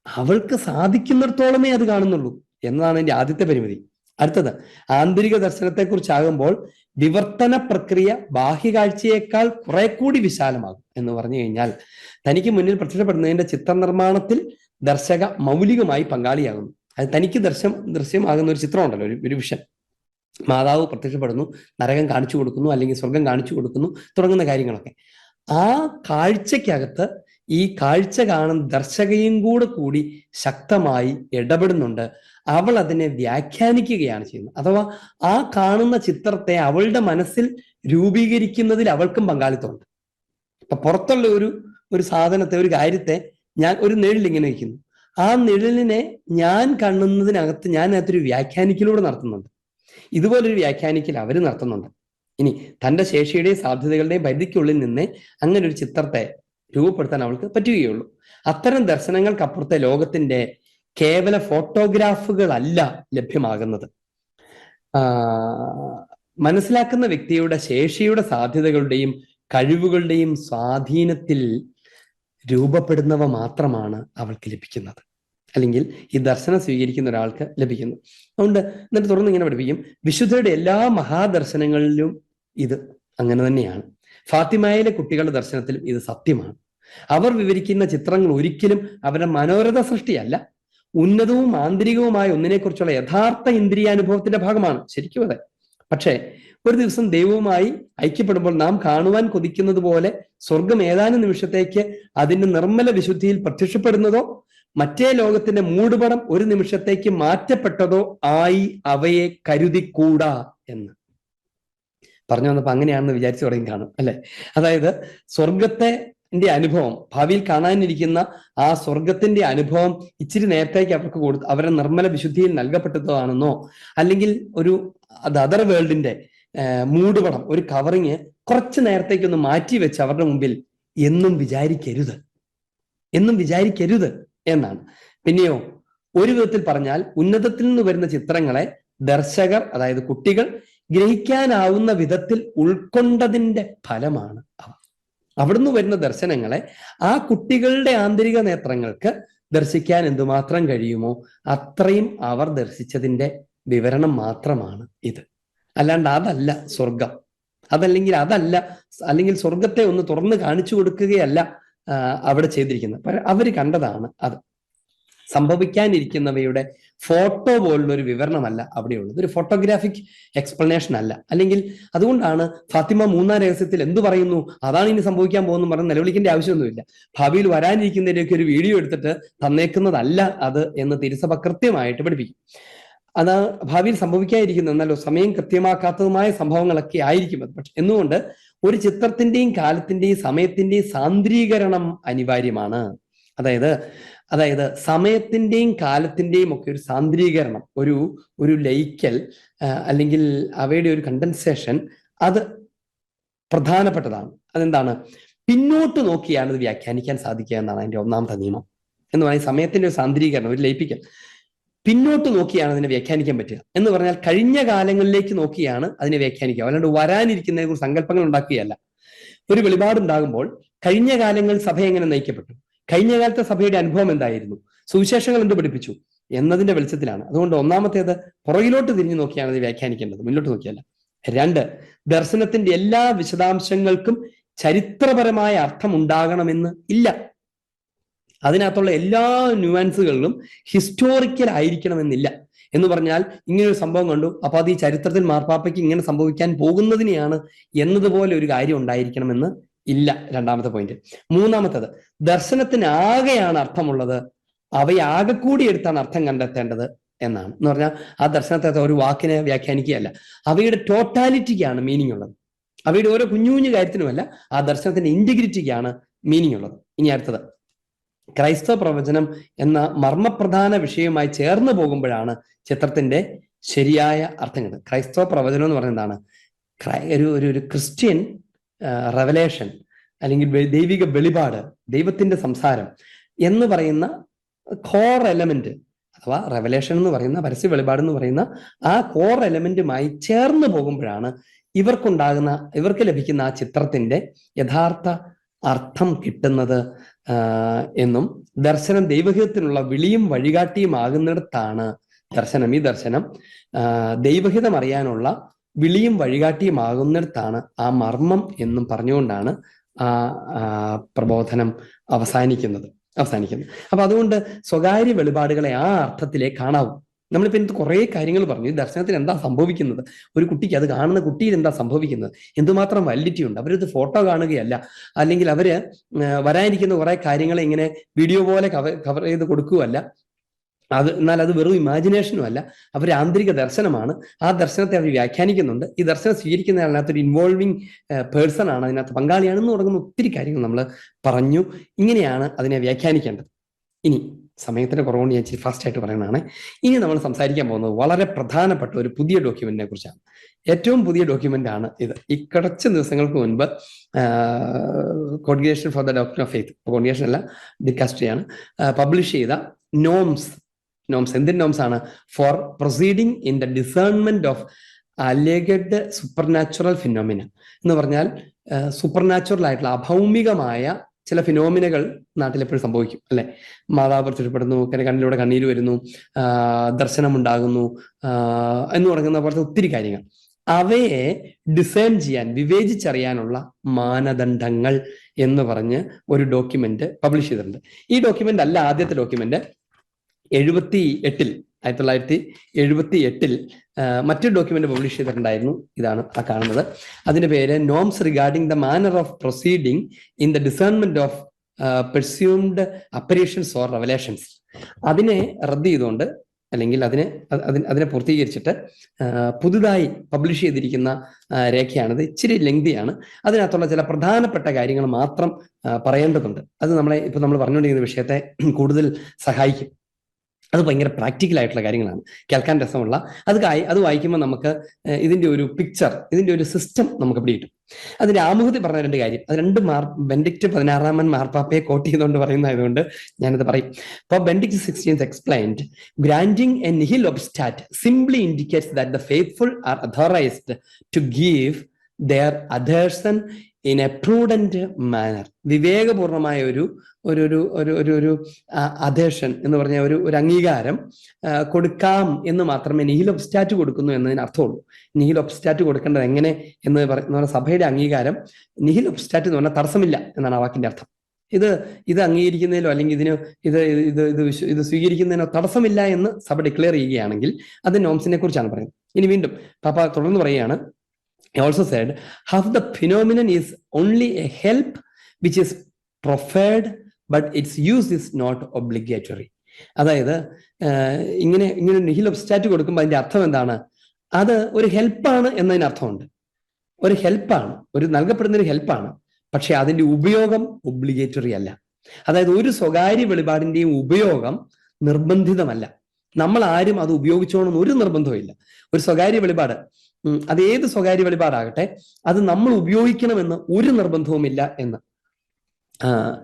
അവൾക്ക് സാധിക്കുന്നിടത്തോളമേ അത് കാണുന്നുള്ളൂ. എന്നതാണ് എൻ്റെ ആദ്യത്തെ പരിമിതി. അടുത്തത്, ആന്തരിക ദർശനത്തെക്കുറിച്ചാകുമ്പോൾ വിവർത്തന പ്രക്രിയ ബാഹ്യകാഴ്ചയേക്കാൾ കുറെ കൂടി വിശാലമാകും എന്ന് പറഞ്ഞു കഴിഞ്ഞാൽ, തനിക്ക് മുന്നിൽ പ്രത്യക്ഷപ്പെടുന്നതിന്റെ ചിത്രനിർമ്മാണത്തിൽ ദർശക മൗലികമായി പങ്കാളിയാകുന്നു. അത് തനിക്ക് ദൃശ്യമാകുന്ന ഒരു ചിത്രം ഉണ്ടല്ലോ, ഒരു വിഷൻ. മാതാവ് പ്രത്യക്ഷപ്പെടുന്നു, നരകം കാണിച്ചു കൊടുക്കുന്നു, അല്ലെങ്കിൽ സ്വർഗം കാണിച്ചു കൊടുക്കുന്നു, തുടങ്ങുന്ന കാര്യങ്ങളൊക്കെ. ആ കാഴ്ചക്കകത്ത് ഈ കാഴ്ച കാണുന്ന ദർശകയും കൂടി ശക്തമായി ഇടപെടുന്നുണ്ട്. അവൾ അതിനെ വ്യാഖ്യാനിക്കുകയാണ് ചെയ്യുന്നത്. അഥവാ ആ കാണുന്ന ചിത്രത്തെ അവളുടെ മനസ്സിൽ രൂപീകരിക്കുന്നതിൽ അവൾക്കും പങ്കാളിത്തമുണ്ട്. അപ്പൊ പുറത്തുള്ള ഒരു സാധനത്തെ, ഒരു കാര്യത്തെ ഞാൻ ഒരു നിഴൽ ഇങ്ങനെ വയ്ക്കുന്നു, ആ നിഴലിനെ ഞാൻ കാണുന്നതിനകത്ത് ഞാൻ അതിനകത്തൊരു വ്യാഖ്യാനിക്കലൂടെ നടത്തുന്നുണ്ട്. ഇതുപോലൊരു വ്യാഖ്യാനിക്കൽ അവർ നടത്തുന്നുണ്ട്. ഇനി തന്റെ ശേഷിയുടെയും സാധ്യതകളുടെയും പരിധിക്കുള്ളിൽ നിന്ന് അങ്ങനെ ഒരു ചിത്രത്തെ രൂപപ്പെടുത്താൻ അവൾക്ക് പറ്റുകയുള്ളൂ. അത്തരം ദർശനങ്ങൾക്കപ്പുറത്തെ ലോകത്തിന്റെ കേവല ഫോട്ടോഗ്രാഫുകളല്ല ലഭ്യമാകുന്നത്. മനസ്സിലാക്കുന്ന വ്യക്തിയുടെ ശേഷിയുടെ സാധ്യതകളുടെയും കഴിവുകളുടെയും സ്വാധീനത്തിൽ രൂപപ്പെടുന്നവ മാത്രമാണ് അവൾക്ക് ലഭിക്കുന്നത്, അല്ലെങ്കിൽ ഈ ദർശനം സ്വീകരിക്കുന്ന ഒരാൾക്ക് ലഭിക്കുന്നു. അതുകൊണ്ട് എന്നിട്ട് തുറന്ന് ഇങ്ങനെ പഠിപ്പിക്കും, വിശുദ്ധരുടെ എല്ലാ മഹാദർശനങ്ങളിലും ഇത് അങ്ങനെ തന്നെയാണ്. ഫാത്തിമയിലെ കുട്ടികളുടെ ദർശനത്തിലും ഇത് സത്യമാണ്. അവർ വിവരിക്കുന്ന ചിത്രങ്ങൾ ഒരിക്കലും അവരുടെ മനോരഥ സൃഷ്ടിയല്ല, ഉന്നതവും ആന്തരികവുമായ ഒന്നിനെക്കുറിച്ചുള്ള യഥാർത്ഥ ഇന്ദ്രിയാനുഭവത്തിന്റെ ഭാഗമാണ്. ശരിക്കും അതെ. പക്ഷേ ഒരു ദിവസം ദൈവവുമായി ഐക്യപ്പെടുമ്പോൾ നാം കാണുവാൻ കൊതിക്കുന്നത് പോലെ സ്വർഗം ഏതാനും നിമിഷത്തേക്ക് അതിന്റെ നിർമ്മല വിശുദ്ധിയിൽ പ്രത്യക്ഷപ്പെടുന്നതോ മറ്റേ ലോകത്തിന്റെ മൂടുപടം ഒരു നിമിഷത്തേക്ക് മാറ്റപ്പെട്ടതോ ആയി അവയെ കരുതിക്കൂടാ എന്ന് പറഞ്ഞു വന്നപ്പോ അങ്ങനെയാണെന്ന് വിചാരിച്ചു തുടങ്ങി കാണും അല്ലെ. അതായത് സ്വർഗത്തിന്റെ അനുഭവം, ഭാവിയിൽ കാണാനിരിക്കുന്ന ആ സ്വർഗത്തിന്റെ അനുഭവം ഇച്ചിരി നേരത്തേക്ക് അവർക്ക് അവരുടെ നിർമ്മല വിശുദ്ധിയിൽ നൽകപ്പെട്ടതാണെന്നോ, അല്ലെങ്കിൽ ഒരു അതർ വേൾഡിന്റെ മൂടുപടം, ഒരു കവറിങ് കുറച്ച് നേരത്തേക്കൊന്ന് മാറ്റി വെച്ച് അവരുടെ മുമ്പിൽ എന്നും വിചാരിക്കരുത് എന്നാണ്. പിന്നെയോ ഒരു വിധത്തിൽ പറഞ്ഞാൽ ഉന്നതത്തിൽ നിന്ന് വരുന്ന ചിത്രങ്ങളെ ദർശകർ, അതായത് കുട്ടികൾ ഗ്രഹിക്കാനാവുന്ന വിധത്തിൽ ഉൾക്കൊണ്ടതിന്റെ ഫലമാണ് അവ. അവിടുന്ന് വരുന്ന ദർശനങ്ങളെ ആ കുട്ടികളുടെ ആന്തരിക നേത്രങ്ങൾക്ക് ദർശിക്കാൻ എന്തുമാത്രം കഴിയുമോ അത്രയും അവർ ദർശിച്ചതിന്റെ വിവരണം മാത്രമാണ് ഇത്. അല്ലാണ്ട് അതല്ല സ്വർഗം, അല്ലെങ്കിൽ സ്വർഗത്തെ ഒന്ന് തുറന്ന് കാണിച്ചു കൊടുക്കുകയല്ല അവിടെ ചെയ്തിരിക്കുന്നത്. അവർ കണ്ടതാണ് അത്. സംഭവിക്കാനിരിക്കുന്നവയുടെ ഫോട്ടോ പോലുള്ള ഒരു വിവരണമല്ല അവിടെയുള്ളത്, ഒരു ഫോട്ടോഗ്രാഫിക് എക്സ്പ്ലനേഷൻ അല്ല. അല്ലെങ്കിൽ അതുകൊണ്ടാണ് ഫാത്തിമ മൂന്നാം രഹസ്യത്തിൽ എന്തു പറയുന്നു, അതാണ് ഇനി സംഭവിക്കാൻ പോകുന്നു പറഞ്ഞ് നിലവിളിക്കേണ്ട ആവശ്യമൊന്നുമില്ല. ഭാവിയിൽ വരാനിരിക്കുന്നതിലേക്ക് ഒരു വീഡിയോ എടുത്തിട്ട് തന്നേക്കുന്നതല്ല അത് എന്ന് തിരുസഭ കൃത്യമായിട്ട് പഠിപ്പിക്കും. അത് ഭാവിയിൽ സംഭവിക്കാതിരിക്കുന്നു, എന്നല്ലോ സമയം കൃത്യമാക്കാത്തതുമായ സംഭവങ്ങളൊക്കെ ആയിരിക്കും അത്. പക്ഷെ എന്നുകൊണ്ട് ഒരു ചിത്രത്തിന്റെയും കാലത്തിന്റെയും സമയത്തിന്റെയും സാന്ദ്രീകരണം അനിവാര്യമാണ്. അതായത് സമയത്തിന്റെയും കാലത്തിന്റെയും ഒക്കെ ഒരു സാന്ദ്രീകരണം, ഒരു ലയിക്കൽ, അല്ലെങ്കിൽ അവയുടെ ഒരു കണ്ടൻസേഷൻ, അത് പ്രധാനപ്പെട്ടതാണ്. അതെന്താണ്? പിന്നോട്ട് നോക്കിയാണ് ഇത് വ്യാഖ്യാനിക്കാൻ സാധിക്കുക എന്നാണ് അതിന്റെ ഒന്നാമത്തെ നിയമം. എന്ന് പറഞ്ഞാൽ സമയത്തിന്റെ ഒരു സാന്ദ്രീകരണം, ഒരു ലയിപ്പിക്കൽ. പിന്നോട്ട് നോക്കിയാണ് അതിനെ വ്യാഖ്യാനിക്കാൻ പറ്റുക. എന്ന് പറഞ്ഞാൽ കഴിഞ്ഞ കാലങ്ങളിലേക്ക് നോക്കിയാണ് അതിനെ വ്യാഖ്യാനിക്കുക, അല്ലാണ്ട് വരാനിരിക്കുന്നതിനെ കുറിച്ച് സങ്കല്പങ്ങൾ ഉണ്ടാക്കുകയല്ല. ഒരു വെളിപാടുണ്ടാകുമ്പോൾ കഴിഞ്ഞ കാലങ്ങളിൽ സഭ എങ്ങനെ നയിക്കപ്പെട്ടു, കഴിഞ്ഞ കാലത്തെ സഭയുടെ അനുഭവം എന്തായിരുന്നു, സുവിശേഷങ്ങൾ എന്ത് പഠിപ്പിച്ചു എന്നതിന്റെ വെളിച്ചത്തിലാണ്. അതുകൊണ്ട് ഒന്നാമത്തേത് പുറകിലോട്ട് തിരിഞ്ഞു നോക്കിയാണ് ഇത് വ്യാഖ്യാനിക്കേണ്ടത്, മുന്നോട്ട് നോക്കിയല്ല. 2, ദർശനത്തിന്റെ എല്ലാ വിശദാംശങ്ങൾക്കും ചരിത്രപരമായ അർത്ഥം ഉണ്ടാകണമെന്ന് ഇല്ല. അതിനകത്തുള്ള എല്ലാ ന്യൂവാൻസുകളിലും ഹിസ്റ്റോറിക്കൽ ആയിരിക്കണമെന്നില്ല. എന്ന് പറഞ്ഞാൽ ഇങ്ങനൊരു സംഭവം കണ്ടു, അപ്പൊ അത് ഈ ചരിത്രത്തിൽ മാർപ്പാപ്പയ്ക്ക് ഇങ്ങനെ സംഭവിക്കാൻ പോകുന്നതിനെയാണ് എന്നതുപോലെ ഒരു കാര്യം ഉണ്ടായിരിക്കണമെന്ന് ഇല്ല. രണ്ടാമത്തെ പോയിന്റ്. മൂന്നാമത്തേത്, ദർശനത്തിന് ആകെയാണ് അർത്ഥമുള്ളത്, അവയാകെ കൂടി എടുത്താണ് അർത്ഥം കണ്ടെത്തേണ്ടത് എന്നാണ്. എന്ന് പറഞ്ഞാൽ ആ ദർശനത്തെ ഒരു വാക്കിനെ വ്യാഖ്യാനിക്കുകയല്ല, അവയുടെ ടോട്ടാലിറ്റിക്കാണ് മീനിങ് ഉള്ളത്. അവയുടെ ഓരോ കുഞ്ഞു കുഞ്ഞു കാര്യത്തിനുമല്ല, ആ ദർശനത്തിന്റെ ഇന്റഗ്രിറ്റിക്കാണ് മീനിങ് ഉള്ളത്. ഇനി അടുത്തത്, ക്രൈസ്തവ പ്രവചനം എന്ന മർമ്മപ്രധാന വിഷയവുമായി ചേർന്ന് പോകുമ്പോഴാണ് ചിത്രത്തിന്റെ ശരിയായ അർത്ഥങ്ങൾ. ക്രൈസ്തവ പ്രവചനം എന്ന് പറയുന്നത് എന്താണ്? ഒരു ക്രിസ്ത്യൻ റെവലേഷൻ, അല്ലെങ്കിൽ ദൈവിക വെളിപാട്, ദൈവത്തിന്റെ സംസാരം എന്ന് പറയുന്ന കോർ എലമെന്റ്, അഥവാ റെവലേഷൻ എന്ന് പറയുന്ന പരസ്യ വെളിപാട് എന്ന് പറയുന്ന ആ കോർ എലമെന്റുമായി ചേർന്ന് പോകുമ്പോഴാണ് ഇവർക്ക് ലഭിക്കുന്ന ആ ചിത്രത്തിന്റെ യഥാർത്ഥ അർത്ഥം കിട്ടുന്നത് എന്നും ദർശനം ദൈവഹിതത്തിനുള്ള വിളിയും വഴികാട്ടിയും ആകുന്നിടത്താണ് ദർശനം, ഈ ദർശനം ദൈവഹിതം അറിയാനുള്ള വിളിയും വഴികാട്ടിയുമാകുന്നിടത്താണ് ആ മർമ്മം എന്നും പറഞ്ഞുകൊണ്ടാണ് ആ പ്രബോധനം അവസാനിക്കുന്നത്. അപ്പൊ അതുകൊണ്ട് സ്വകാര്യ വെളിപാടുകളെ ആ അർത്ഥത്തിലേ കാണാവൂ. നമ്മളിപ്പോൾ ഇന്നത്തെ കുറേ കാര്യങ്ങൾ പറഞ്ഞു. ഈ ദർശനത്തിന് എന്താ സംഭവിക്കുന്നത്, ഒരു കുട്ടിക്ക്, അത് കാണുന്ന കുട്ടിയിൽ എന്താ സംഭവിക്കുന്നത്, എന്തുമാത്രം വാലിഡിറ്റി ഉണ്ട്. അവരത് ഫോട്ടോ കാണുകയല്ല, അല്ലെങ്കിൽ അവര് വരാനിരിക്കുന്ന കുറെ കാര്യങ്ങളെ ഇങ്ങനെ വീഡിയോ പോലെ കവർ ചെയ്ത് കൊടുക്കുകയല്ല. എന്നാൽ അത് വെറും ഇമാജിനേഷനും അല്ല, അവരുടെ ആന്തരിക ദർശനമാണ്. ആ ദർശനത്തെ അവർ വ്യാഖ്യാനിക്കുന്നുണ്ട്. ഈ ദർശനം സ്വീകരിക്കുന്ന അതിനകത്തൊരു ഇൻവോൾവിങ് പേഴ്സൺ ആണ്, അതിനകത്ത് പങ്കാളിയാണെന്ന് തുടങ്ങുന്ന ഒത്തിരി കാര്യങ്ങൾ നമ്മൾ പറഞ്ഞു. ഇങ്ങനെയാണ് അതിനെ വ്യാഖ്യാനിക്കേണ്ടത്. ഇനി സമയത്തിന്റെ കുറവുകൊണ്ട് ഞാൻ ഇച്ചിരി ഫാസ്റ്റ് ആയിട്ട് പറയുന്നതാണ്. ഇനി നമ്മൾ സംസാരിക്കാൻ പോകുന്നത് വളരെ പ്രധാനപ്പെട്ട ഒരു പുതിയ ഡോക്യുമെന്റിനെ കുറിച്ചാണ്. ഏറ്റവും പുതിയ ഡോക്യുമെന്റ് ആണ് ഇത്. ഈ കുറച്ച് ദിവസങ്ങൾക്ക് മുൻപ് congregation for the doctor of faith, congregation അല്ല, ഡിക്കാസ്ട്രിയാണ് പബ്ലിഷ് ചെയ്ത നോംസ്. എന്തിന്റെ നോംസ് ആണ്? For proceeding in the discernment of alleged supernatural phenomena എന്ന് പറഞ്ഞാൽ സൂപ്പർ നാച്ചുറൽ ആയിട്ടുള്ള അഭൗമികമായ ചില ഫിനോമിനകൾ നാട്ടിൽ എപ്പോഴും സംഭവിക്കും, അല്ലെ? മാതാവ് പ്രത്യക്ഷപ്പെടുന്നു, കണ്ണിലൂടെ കണ്ണീര് വരുന്നു, ദർശനം ഉണ്ടാകുന്നു എന്ന് പറയുന്ന പോലത്തെ ഒത്തിരി കാര്യങ്ങൾ. അവയെ ഡിസൈൻ ചെയ്യാൻ, വിവേചിച്ചറിയാനുള്ള മാനദണ്ഡങ്ങൾ എന്ന് പറഞ്ഞ് ഒരു ഡോക്യുമെന്റ് പബ്ലിഷ് ചെയ്തിട്ടുണ്ട്. ഈ ഡോക്യുമെന്റ് അല്ല ആദ്യത്തെ ഡോക്യുമെന്റ്. 1978 മറ്റൊരു ഡോക്യുമെന്റ് പബ്ലിഷ് ചെയ്തിട്ടുണ്ടായിരുന്നു. ഇതാണ് ആ കാണുന്നത്. അതിന്റെ പേര് norms regarding the manner of proceeding in the discernment of presumed apparitions or revelations. അതിനെ റദ്ദ് ചെയ്തുകൊണ്ട്, അല്ലെങ്കിൽ അതിനെ പൂർത്തീകരിച്ചിട്ട് പുതുതായി പബ്ലിഷ് ചെയ്തിരിക്കുന്ന രേഖയാണിത്. ഇച്ചിരി ലെങ്തിയാണ്. അതിനകത്തുള്ള ചില പ്രധാനപ്പെട്ട കാര്യങ്ങൾ മാത്രം പറയേണ്ടതുണ്ട്. അത് ഇപ്പൊ നമ്മൾ പറഞ്ഞുകൊണ്ടിരിക്കുന്ന വിഷയത്തെ കൂടുതൽ സഹായിക്കും. അത് ഭയങ്കര പ്രാക്ടിക്കൽ ആയിട്ടുള്ള കാര്യങ്ങളാണ്, കേൾക്കാൻ രസമുള്ള. അത് വായിക്കുമ്പോൾ നമുക്ക് ഇതിന്റെ ഒരു പിക്ചർ, ഇതിന്റെ ഒരു സിസ്റ്റം നമുക്ക് പിടികിട്ടും. അതിന്റെ ആമുഖത്തിൽ പറഞ്ഞ രണ്ട് കാര്യം, അത് ബെനഡിക്ട് 16 മാർപ്പാപ്പയെ കോട്ട് ചെയ്തുകൊണ്ട് പറയുന്നതായതുകൊണ്ട് ഞാനത് പറയും. അപ്പോൾ Benedict 16 explained, granting a nihil obstat simply indicates that the faithful are authorised to give their adhesion in a prudent manner. വിവേകപൂർണമായ ഒരു അധേഷൻ എന്ന് പറഞ്ഞ ഒരു അംഗീകാരം കൊടുക്കാം എന്ന് മാത്രമേ നിഹിൽ ഒബ്സ്റ്റാറ്റ് കൊടുക്കുന്നു എന്നതിന് അർത്ഥമുള്ളൂ. നിഹിൽ ഒബ്സ്റ്റാറ്റ് കൊടുക്കേണ്ടത് എങ്ങനെ എന്ന് പറയുന്ന സഭയുടെ അംഗീകാരം, നിഹിൽ ഒബ്സ്റ്റാറ്റ് എന്ന് പറഞ്ഞാൽ തടസ്സമില്ല എന്നാണ് ആ വാക്കിന്റെ അർത്ഥം. ഇത് അംഗീകരിക്കുന്നതിലോ അല്ലെങ്കിൽ ഇത് സ്വീകരിക്കുന്നതിനോ തടസ്സമില്ല എന്ന് സഭ ഡിക്ലെയർ ചെയ്യുകയാണെങ്കിൽ അത് നോംസിനെ കുറിച്ചാണ് പറയുന്നത്. ഇനി വീണ്ടും പാപ്പ തുടർന്ന് പറയുകയാണ്, he also said, half the phenomenon is only a help which is proffered, but its use is not obligatory. അതായത് ഇങ്ങനെ നിഹിൽ ഒബ്സ്റ്റാറ്റ് കൊടുക്കുമ്പോൾ അതിന്റെ അർത്ഥം എന്താണ്? അത് ഒരു ഹെൽപ്പാണ് എന്നതിന് അർത്ഥമുണ്ട്. ഒരു ഹെൽപ്പാണ്, ഒരു നൽകപ്പെടുന്ന ഒരു ഹെൽപ്പാണ്. പക്ഷെ അതിന്റെ ഉപയോഗം ഒബ്ലിഗേറ്ററി അല്ല. അതായത് ഒരു സ്വകാര്യ വെളിപാടിന്റെയും ഉപയോഗം നിർബന്ധിതമല്ല. നമ്മൾ ആരും അത് ഉപയോഗിച്ചോണമെന്ന് ഒരു നിർബന്ധവും ഇല്ല. ഒരു സ്വകാര്യ വെളിപാട്, അത് ഏത് സ്വകാര്യ വെളിപാടാകട്ടെ, അത് നമ്മൾ ഉപയോഗിക്കണമെന്ന് ഒരു നിർബന്ധവുമില്ല എന്ന്.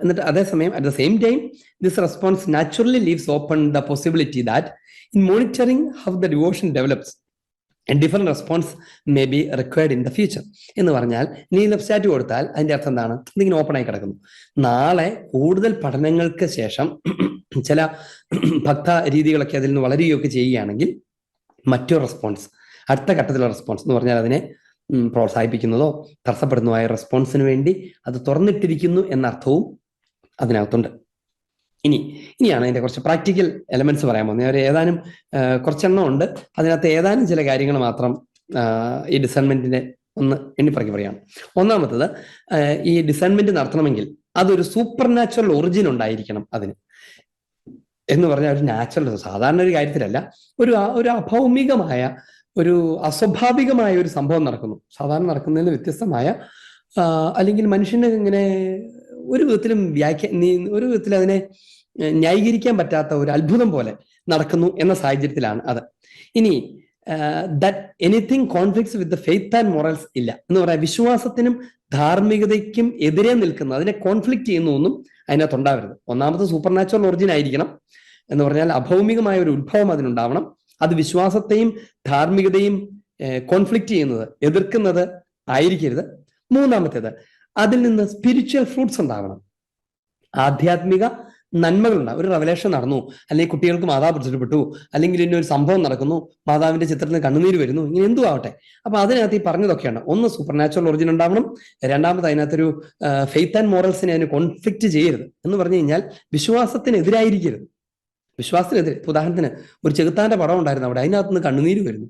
എന്നിട്ട് അതേസമയം at the same time this response naturally leaves open the possibility that in monitoring how the devotion develops A different response may be required in the future. എന്ന് പറഞ്ഞാൽ നീ വെബ്സൈറ്റ് കൊടുത്താൽ അതിന്റെ അർത്ഥം എന്താണ്? ഇതിങ്ങനെ ഓപ്പൺ ആയി കിടക്കുന്നു. നാളെ കൂടുതൽ പഠനങ്ങൾക്ക് ശേഷം ചില ഭക്ത രീതികളൊക്കെ അതിൽ നിന്ന് വളരുകയൊക്കെ ചെയ്യുകയാണെങ്കിൽ മറ്റൊരു റെസ്പോൺസ്, അടുത്ത ഘട്ടത്തിലുള്ള റെസ്പോൺസ് എന്ന് പറഞ്ഞാൽ അതിനെ പ്രോത്സാഹിപ്പിക്കുന്നതോ തടസ്സപ്പെടുന്നതോ റെസ്പോൺസിന് വേണ്ടി അത് തുറന്നിട്ടിരിക്കുന്നു എന്ന അർത്ഥവും അതിനകത്തുണ്ട്. ഇനിയാണ് അതിന്റെ കുറച്ച് പ്രാക്ടിക്കൽ എലമെന്റ്സ് പറയാൻ പോകുന്നത്. ഏതാനും കുറച്ചെണ്ണം ഉണ്ട്. അതിനകത്ത് ഏതാനും ചില കാര്യങ്ങൾ മാത്രം ഈ ഡിസൈൻമെന്റിന്റെ ഒന്ന് എണ്ണിപ്പറക്കി പറയാണ്. ഒന്നാമത്തത്, ഈ ഡിസൈൻമെന്റ് നടത്തണമെങ്കിൽ അതൊരു സൂപ്പർ നാച്ചുറൽ ഒറിജിൻ ഉണ്ടായിരിക്കണം അതിന്. എന്ന് പറഞ്ഞാൽ ഒരു നാച്ചുറൽ, സാധാരണ ഒരു കാര്യത്തിലല്ല, ഒരു അഭൗമികമായ, ഒരു അസ്വാഭാവികമായ ഒരു സംഭവം നടക്കുന്നു. സാധാരണ നടക്കുന്നതിന് വ്യത്യസ്തമായ, അല്ലെങ്കിൽ മനുഷ്യന് ഇങ്ങനെ ഒരു വിധത്തിൽ അതിനെ ന്യായീകരിക്കാൻ പറ്റാത്ത ഒരു അത്ഭുതം പോലെ നടക്കുന്നു എന്ന സാഹചര്യത്തിലാണ് അത്. ഇനി that anything conflicts with the faith and morals ഇല്ല എന്ന് പറയാം. വിശ്വാസത്തിനും ധാർമ്മികതയ്ക്കും എതിരെ നിൽക്കുന്ന, അതിനെ കോൺഫ്ലിക്ട് ചെയ്യുന്ന ഒന്നും അതിനകത്ത് ഉണ്ടാവരുത്. ഒന്നാമത് സൂപ്പർ നാച്ചുറൽ ഒറിജിൻ ആയിരിക്കണം. എന്ന് പറഞ്ഞാൽ അഭൗമികമായ ഒരു ഉത്ഭവം അതിനുണ്ടാവണം. അത് വിശ്വാസത്തെയും ധാർമ്മികതയും കോൺഫ്ലിക്ട് ചെയ്യുന്നത്, എതിർക്കുന്നത് ആയിരിക്കരുത്. മൂന്നാമത്തേത്, അതിൽ നിന്ന് സ്പിരിച്വൽ ഫ്രൂട്ട്സ് ഉണ്ടാവണം. ആധ്യാത്മിക നന്മകളുണ്ടാകും. ഒരു റെവലേഷൻ നടന്നു, അല്ലെങ്കിൽ കുട്ടികൾക്ക് മാതാവ് പ്രത്യക്ഷപ്പെട്ടു, അല്ലെങ്കിൽ ഇന്നൊരു സംഭവം നടക്കുന്നു, മാതാവിന്റെ ചിത്രത്തിന് കണ്ണുനീര് വരുന്നു, ഇങ്ങനെ എന്തു ആവട്ടെ. അപ്പൊ അതിനകത്ത് ഈ പറഞ്ഞതൊക്കെയാണ്. ഒന്ന് സൂപ്പർ നാച്ചുറൽ ഒറിജിൻ ഉണ്ടാവണം. രണ്ടാമത് അതിനകത്തൊരു ഫെയ്ത്ത് ആൻഡ് മോറൽസിനെ അതിന് കോൺഫ്ലിക്റ്റ് ചെയ്യരുത്. എന്ന് പറഞ്ഞു കഴിഞ്ഞാൽ വിശ്വാസത്തിനെതിരായിരിക്കരുത്. വിശ്വാസത്തിനെതിരെ, ഉദാഹരണത്തിന് ഒരു ചെകുത്താന്റെ പടം ഉണ്ടായിരുന്നു അവിടെ, അതിനകത്തുനിന്ന് കണ്ണുനീര് വരുന്നു.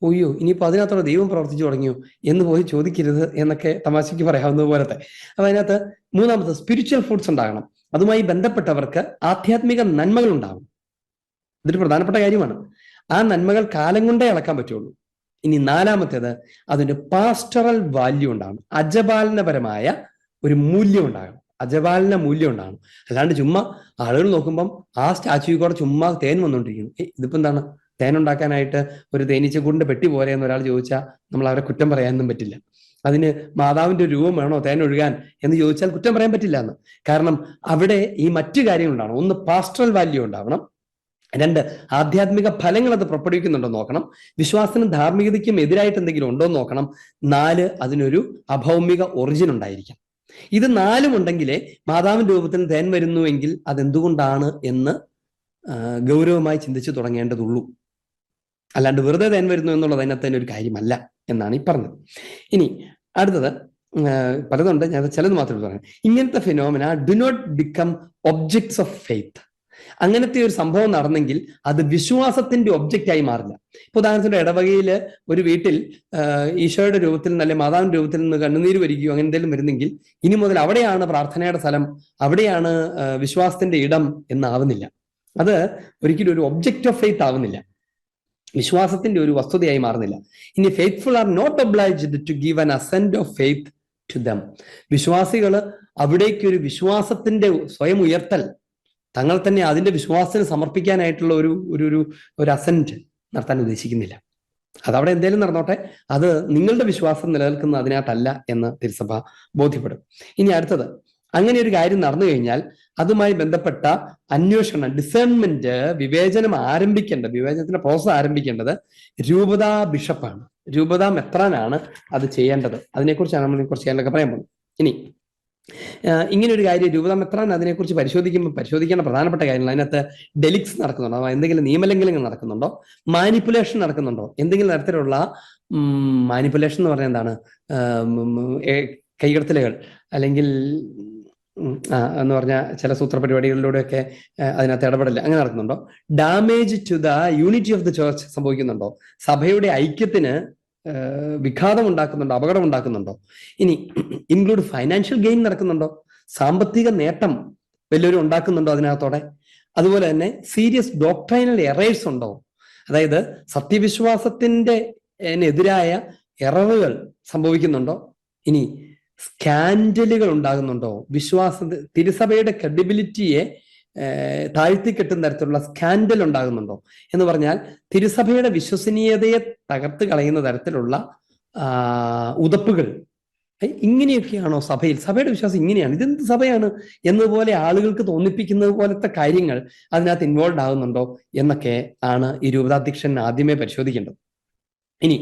ഒയ്യോ, ഇനിയിപ്പോൾ അതിനകത്തോടെ ദൈവം പ്രവർത്തിച്ചു തുടങ്ങിയോ എന്ന് പോയി ചോദിക്കരുത് എന്നൊക്കെ തമാശയ്ക്ക് പറയാവുന്ന പോലത്തെ. അപ്പൊ അതിനകത്ത് മൂന്നാമത്തെ സ്പിരിച്വൽ ഫ്രൂട്ട്സ് ഉണ്ടാകണം. അതുമായി ബന്ധപ്പെട്ടവർക്ക് ആധ്യാത്മിക നന്മകൾ ഉണ്ടാകും. ഇതൊരു പ്രധാനപ്പെട്ട കാര്യമാണ്. ആ നന്മകൾ കാലം കൊണ്ടേ അളക്കാൻ പറ്റുള്ളൂ. ഇനി നാലാമത്തേത്, അതിന്റെ പാസ്റ്ററൽ വാല്യൂ ഉണ്ടാകണം. അജപാലനപരമായ ഒരു മൂല്യം ഉണ്ടാകണം. അജപാലന മൂല്യം ഉണ്ടാകണം. അല്ലാണ്ട് ചുമ്മാ ആളുകൾ നോക്കുമ്പം ആ സ്റ്റാച്യു കൂടെ ചുമ്മാ തേൻ വന്നുകൊണ്ടിരിക്കുന്നു. ഇതിപ്പോ എന്താണ്, തേൻ ഉണ്ടാക്കാനായിട്ട് ഒരു തേനീച്ചക്കൂടിന്റെ പെട്ടി പോരെ എന്ന് ഒരാൾ ചോദിച്ചാൽ നമ്മൾ അവരെ കുറ്റം പറയാനൊന്നും പറ്റില്ല. അതിന് മാതാവിന്റെ രൂപം വേണോ തേൻ ഒഴുകാൻ എന്ന് ചോദിച്ചാൽ കുറ്റം പറയാൻ പറ്റില്ല എന്ന്. കാരണം അവിടെ ഈ മറ്റു കാര്യങ്ങളുണ്ടാവണം. ഒന്ന് പാസ്റ്ററൽ വാല്യൂ ഉണ്ടാവണം. രണ്ട്, ആധ്യാത്മിക ഫലങ്ങൾ അത് പുറപ്പെടുവിക്കുന്നുണ്ടോ നോക്കണം. വിശ്വാസത്തിനും ധാർമ്മികതയ്ക്കും എതിരായിട്ട് എന്തെങ്കിലും ഉണ്ടോ എന്ന് നോക്കണം. 4, അതിനൊരു അഭൗമിക ഒറിജിൻ ഉണ്ടായിരിക്കാം. ഇത് 4 ഉണ്ടെങ്കിലേ മാതാവിന്റെ രൂപത്തിൽ തേൻ വരുന്നുവെങ്കിൽ അതെന്തുകൊണ്ടാണ് എന്ന് ഗൗരവമായി ചിന്തിച്ചു തുടങ്ങേണ്ടതുള്ളൂ. അല്ലാണ്ട് വെറുതെ തേൻ വരുന്നു എന്നുള്ളത് അതിനകത്ത് തന്നെ ഒരു കാര്യമല്ല എന്നാണ് ഈ പറഞ്ഞത്. ഇനി അടുത്തത് പലതുണ്ട്, ഞാൻ ചിലത് മാത്രമേ പറയാം. ഇങ്ങനത്തെ phenomena do not become objects of faith. അങ്ങനത്തെ ഒരു സംഭവം നടന്നെങ്കിൽ അത് വിശ്വാസത്തിന്റെ ഒബ്ജക്റ്റായി മാറില്ല. ഇപ്പൊ ഉദാഹരണത്തിന് ഇടവകയില് ഒരു വീട്ടിൽ ഈശോയുടെ രൂപത്തിൽ നല്ല മാതാവിന്റെ രൂപത്തിൽ നിന്ന് കണ്ണുനീര് വരികയോ അങ്ങനെ എന്തെങ്കിലും വരുന്നെങ്കിൽ ഇനി മുതൽ അവിടെയാണ് പ്രാർത്ഥനയുടെ സ്ഥലം, അവിടെയാണ് വിശ്വാസത്തിന്റെ ഇടം എന്നാവുന്നില്ല. അത് ഒരിക്കലും ഒരു ഒബ്ജക്റ്റ് ഓഫ് ഫെയ്ത്ത് ആവുന്നില്ല, വിശ്വാസത്തിന്റെ ഒരു വസ്തുതയായി മാറുന്നില്ല. ഇനി faithful are not obliged to give an assent of faith to them. വിശ്വാസികൾ അവിടേക്കൊരു വിശ്വാസത്തിന്റെ സ്വയം ഉയർത്തൽ, തങ്ങൾ തന്നെ അതിന്റെ വിശ്വാസത്തിന് സമർപ്പിക്കാനായിട്ടുള്ള ഒരു അസെന്റ് നടത്താൻ ഉദ്ദേശിക്കുന്നില്ല. അതവിടെ എന്തെങ്കിലും നടന്നോട്ടെ, അത് നിങ്ങളുടെ വിശ്വാസം നിലനിൽക്കുന്ന അതിനകത്തല്ല എന്ന് തിരുസഭ ബോധ്യപ്പെടും. ഇനി അടുത്തത്, അങ്ങനെ ഒരു കാര്യം നടന്നു കഴിഞ്ഞാൽ അതുമായി ബന്ധപ്പെട്ട അന്വേഷണം, ഡിസേൺമെന്റ്, വിവേചനത്തിന്റെ പ്രോസസ് ആരംഭിക്കേണ്ടത് രൂപതാ ബിഷപ്പാണ്, രൂപതാ മെത്രാനാണ് അത് ചെയ്യേണ്ടത്. അതിനെക്കുറിച്ചാണ് നമ്മൾ കുറച്ച് കാര്യങ്ങളൊക്കെ പറയാൻ പോകുന്നത്. ഇനി ഇങ്ങനെ ഒരു കാര്യം രൂപതാ മെത്രാൻ അതിനെക്കുറിച്ച് പരിശോധിക്കേണ്ട പ്രധാനപ്പെട്ട കാര്യങ്ങൾ, അതിനകത്ത് ഡെലിക്സ് നടക്കുന്നുണ്ടോ, എന്തെങ്കിലും നിയമലംഘനങ്ങൾ നടക്കുന്നുണ്ടോ, മാനിപ്പുലേഷൻ നടക്കുന്നുണ്ടോ, എന്തെങ്കിലും തരത്തിലുള്ള മാനിപ്പുലേഷൻ എന്ന് പറഞ്ഞാൽ എന്താണ്, കൈകടത്തലുകൾ അല്ലെങ്കിൽ എന്ന് പറഞ്ഞാൽ ചില സൂത്ര പരിപാടികളിലൂടെയൊക്കെ അതിനകത്ത് ഇടപെടൽ അങ്ങനെ നടക്കുന്നുണ്ടോ, damage to the unity of the church സംഭവിക്കുന്നുണ്ടോ, സഭയുടെ ഐക്യത്തിന് വിഘാതം ഉണ്ടാക്കുന്നുണ്ടോ, അപകടം ഉണ്ടാക്കുന്നുണ്ടോ. ഇനി ഇൻക്ലൂഡ് ഫൈനാൻഷ്യൽ ഗെയിൻ നടക്കുന്നുണ്ടോ, സാമ്പത്തിക നേട്ടം വലിയൊരു ഉണ്ടാക്കുന്നുണ്ടോ അതിനകത്തോടെ. അതുപോലെ തന്നെ സീരിയസ് ഡോക്ട്രൈനൽ എറേഴ്സ് ഉണ്ടോ, അതായത് സത്യവിശ്വാസത്തിന്റെ എതിരായ എററുകൾ സംഭവിക്കുന്നുണ്ടോ. ഇനി സ്കാൻഡലുകൾ ഉണ്ടാകുന്നുണ്ടോ, തിരുസഭയുടെ ക്രെഡിബിലിറ്റിയെ താഴ്ത്തിക്കെട്ടുന്ന തരത്തിലുള്ള സ്കാൻഡൽ ഉണ്ടാകുന്നുണ്ടോ എന്ന് പറഞ്ഞാൽ തിരുസഭയുടെ വിശ്വസനീയതയെ തകർത്ത് കളയുന്ന തരത്തിലുള്ള ഉതപ്പുകൾ, ഇങ്ങനെയൊക്കെയാണോ സഭയുടെ വിശ്വാസം ഇങ്ങനെയാണ്, ഇതെന്ത് സഭയാണ് എന്നതുപോലെ ആളുകൾക്ക് തോന്നിപ്പിക്കുന്നത് പോലത്തെ കാര്യങ്ങൾ അതിനകത്ത് ഇൻവോൾവ് ആകുന്നുണ്ടോ എന്നൊക്കെ ആണ് ഈ രൂപതാധ്യക്ഷൻ ആദ്യമേ പരിശോധിക്കേണ്ടത്. ഇനി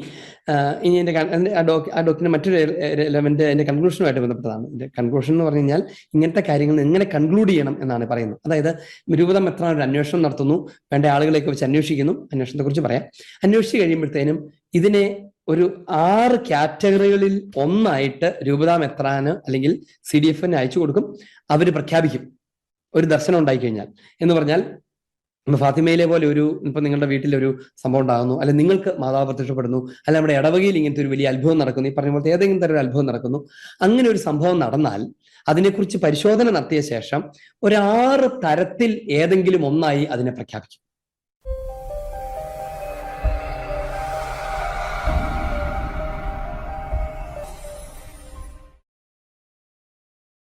എന്റെ ആ ഡോക്ടറിന്റെ മറ്റൊരു എലമെന്റ് എന്റെ കൺക്ലൂഷനുമായിട്ട് ബന്ധപ്പെട്ടതാണ്. എന്റെ കൺക്ലൂഷൻ എന്ന് പറഞ്ഞു കഴിഞ്ഞാൽ ഇങ്ങനത്തെ കാര്യങ്ങൾ എങ്ങനെ കൺക്ലൂഡ് ചെയ്യണം എന്നാണ് പറയുന്നത്. അതായത് രൂപത മെത്രാൻ ഒരു അന്വേഷണം നടത്തുന്നു, വേണ്ട ആളുകളെയൊക്കെ വെച്ച് അന്വേഷിക്കുന്നു, അന്വേഷണത്തെ കുറിച്ച് പറയാം. അന്വേഷിച്ച് കഴിയുമ്പോഴത്തേനും ഇതിനെ ഒരു 6 കാറ്റഗറികളിൽ ഒന്നായിട്ട് രൂപതാ മെത്രാന് അല്ലെങ്കിൽ CDF-ന് അയച്ചു കൊടുക്കും. അവര് പ്രഖ്യാപിക്കും ഒരു ദർശനം ഉണ്ടായി കഴിഞ്ഞാൽ. എന്ന് പറഞ്ഞാൽ ഫാത്തിമയിലെ പോലെ ഇപ്പൊ നിങ്ങളുടെ വീട്ടിലൊരു സംഭവം ഉണ്ടാകുന്നു, അല്ലെ നിങ്ങൾക്ക് മാതാവ് പ്രത്യക്ഷപ്പെടുന്നു, അല്ല നമ്മുടെ ഇടവകയിൽ ഇങ്ങനത്തെ ഒരു വലിയ അത്ഭുതം നടക്കുന്നു, ഈ പറഞ്ഞ പോലത്തെ ഏതെങ്കിലും തരം ഒരു അത്ഭുതം നടക്കുന്നു, അങ്ങനെ ഒരു സംഭവം നടന്നാൽ അതിനെക്കുറിച്ച് പരിശോധന നടത്തിയ ശേഷം ഒരു 6 തരത്തിൽ ഏതെങ്കിലും ഒന്നായി അതിനെ പ്രഖ്യാപിക്കും.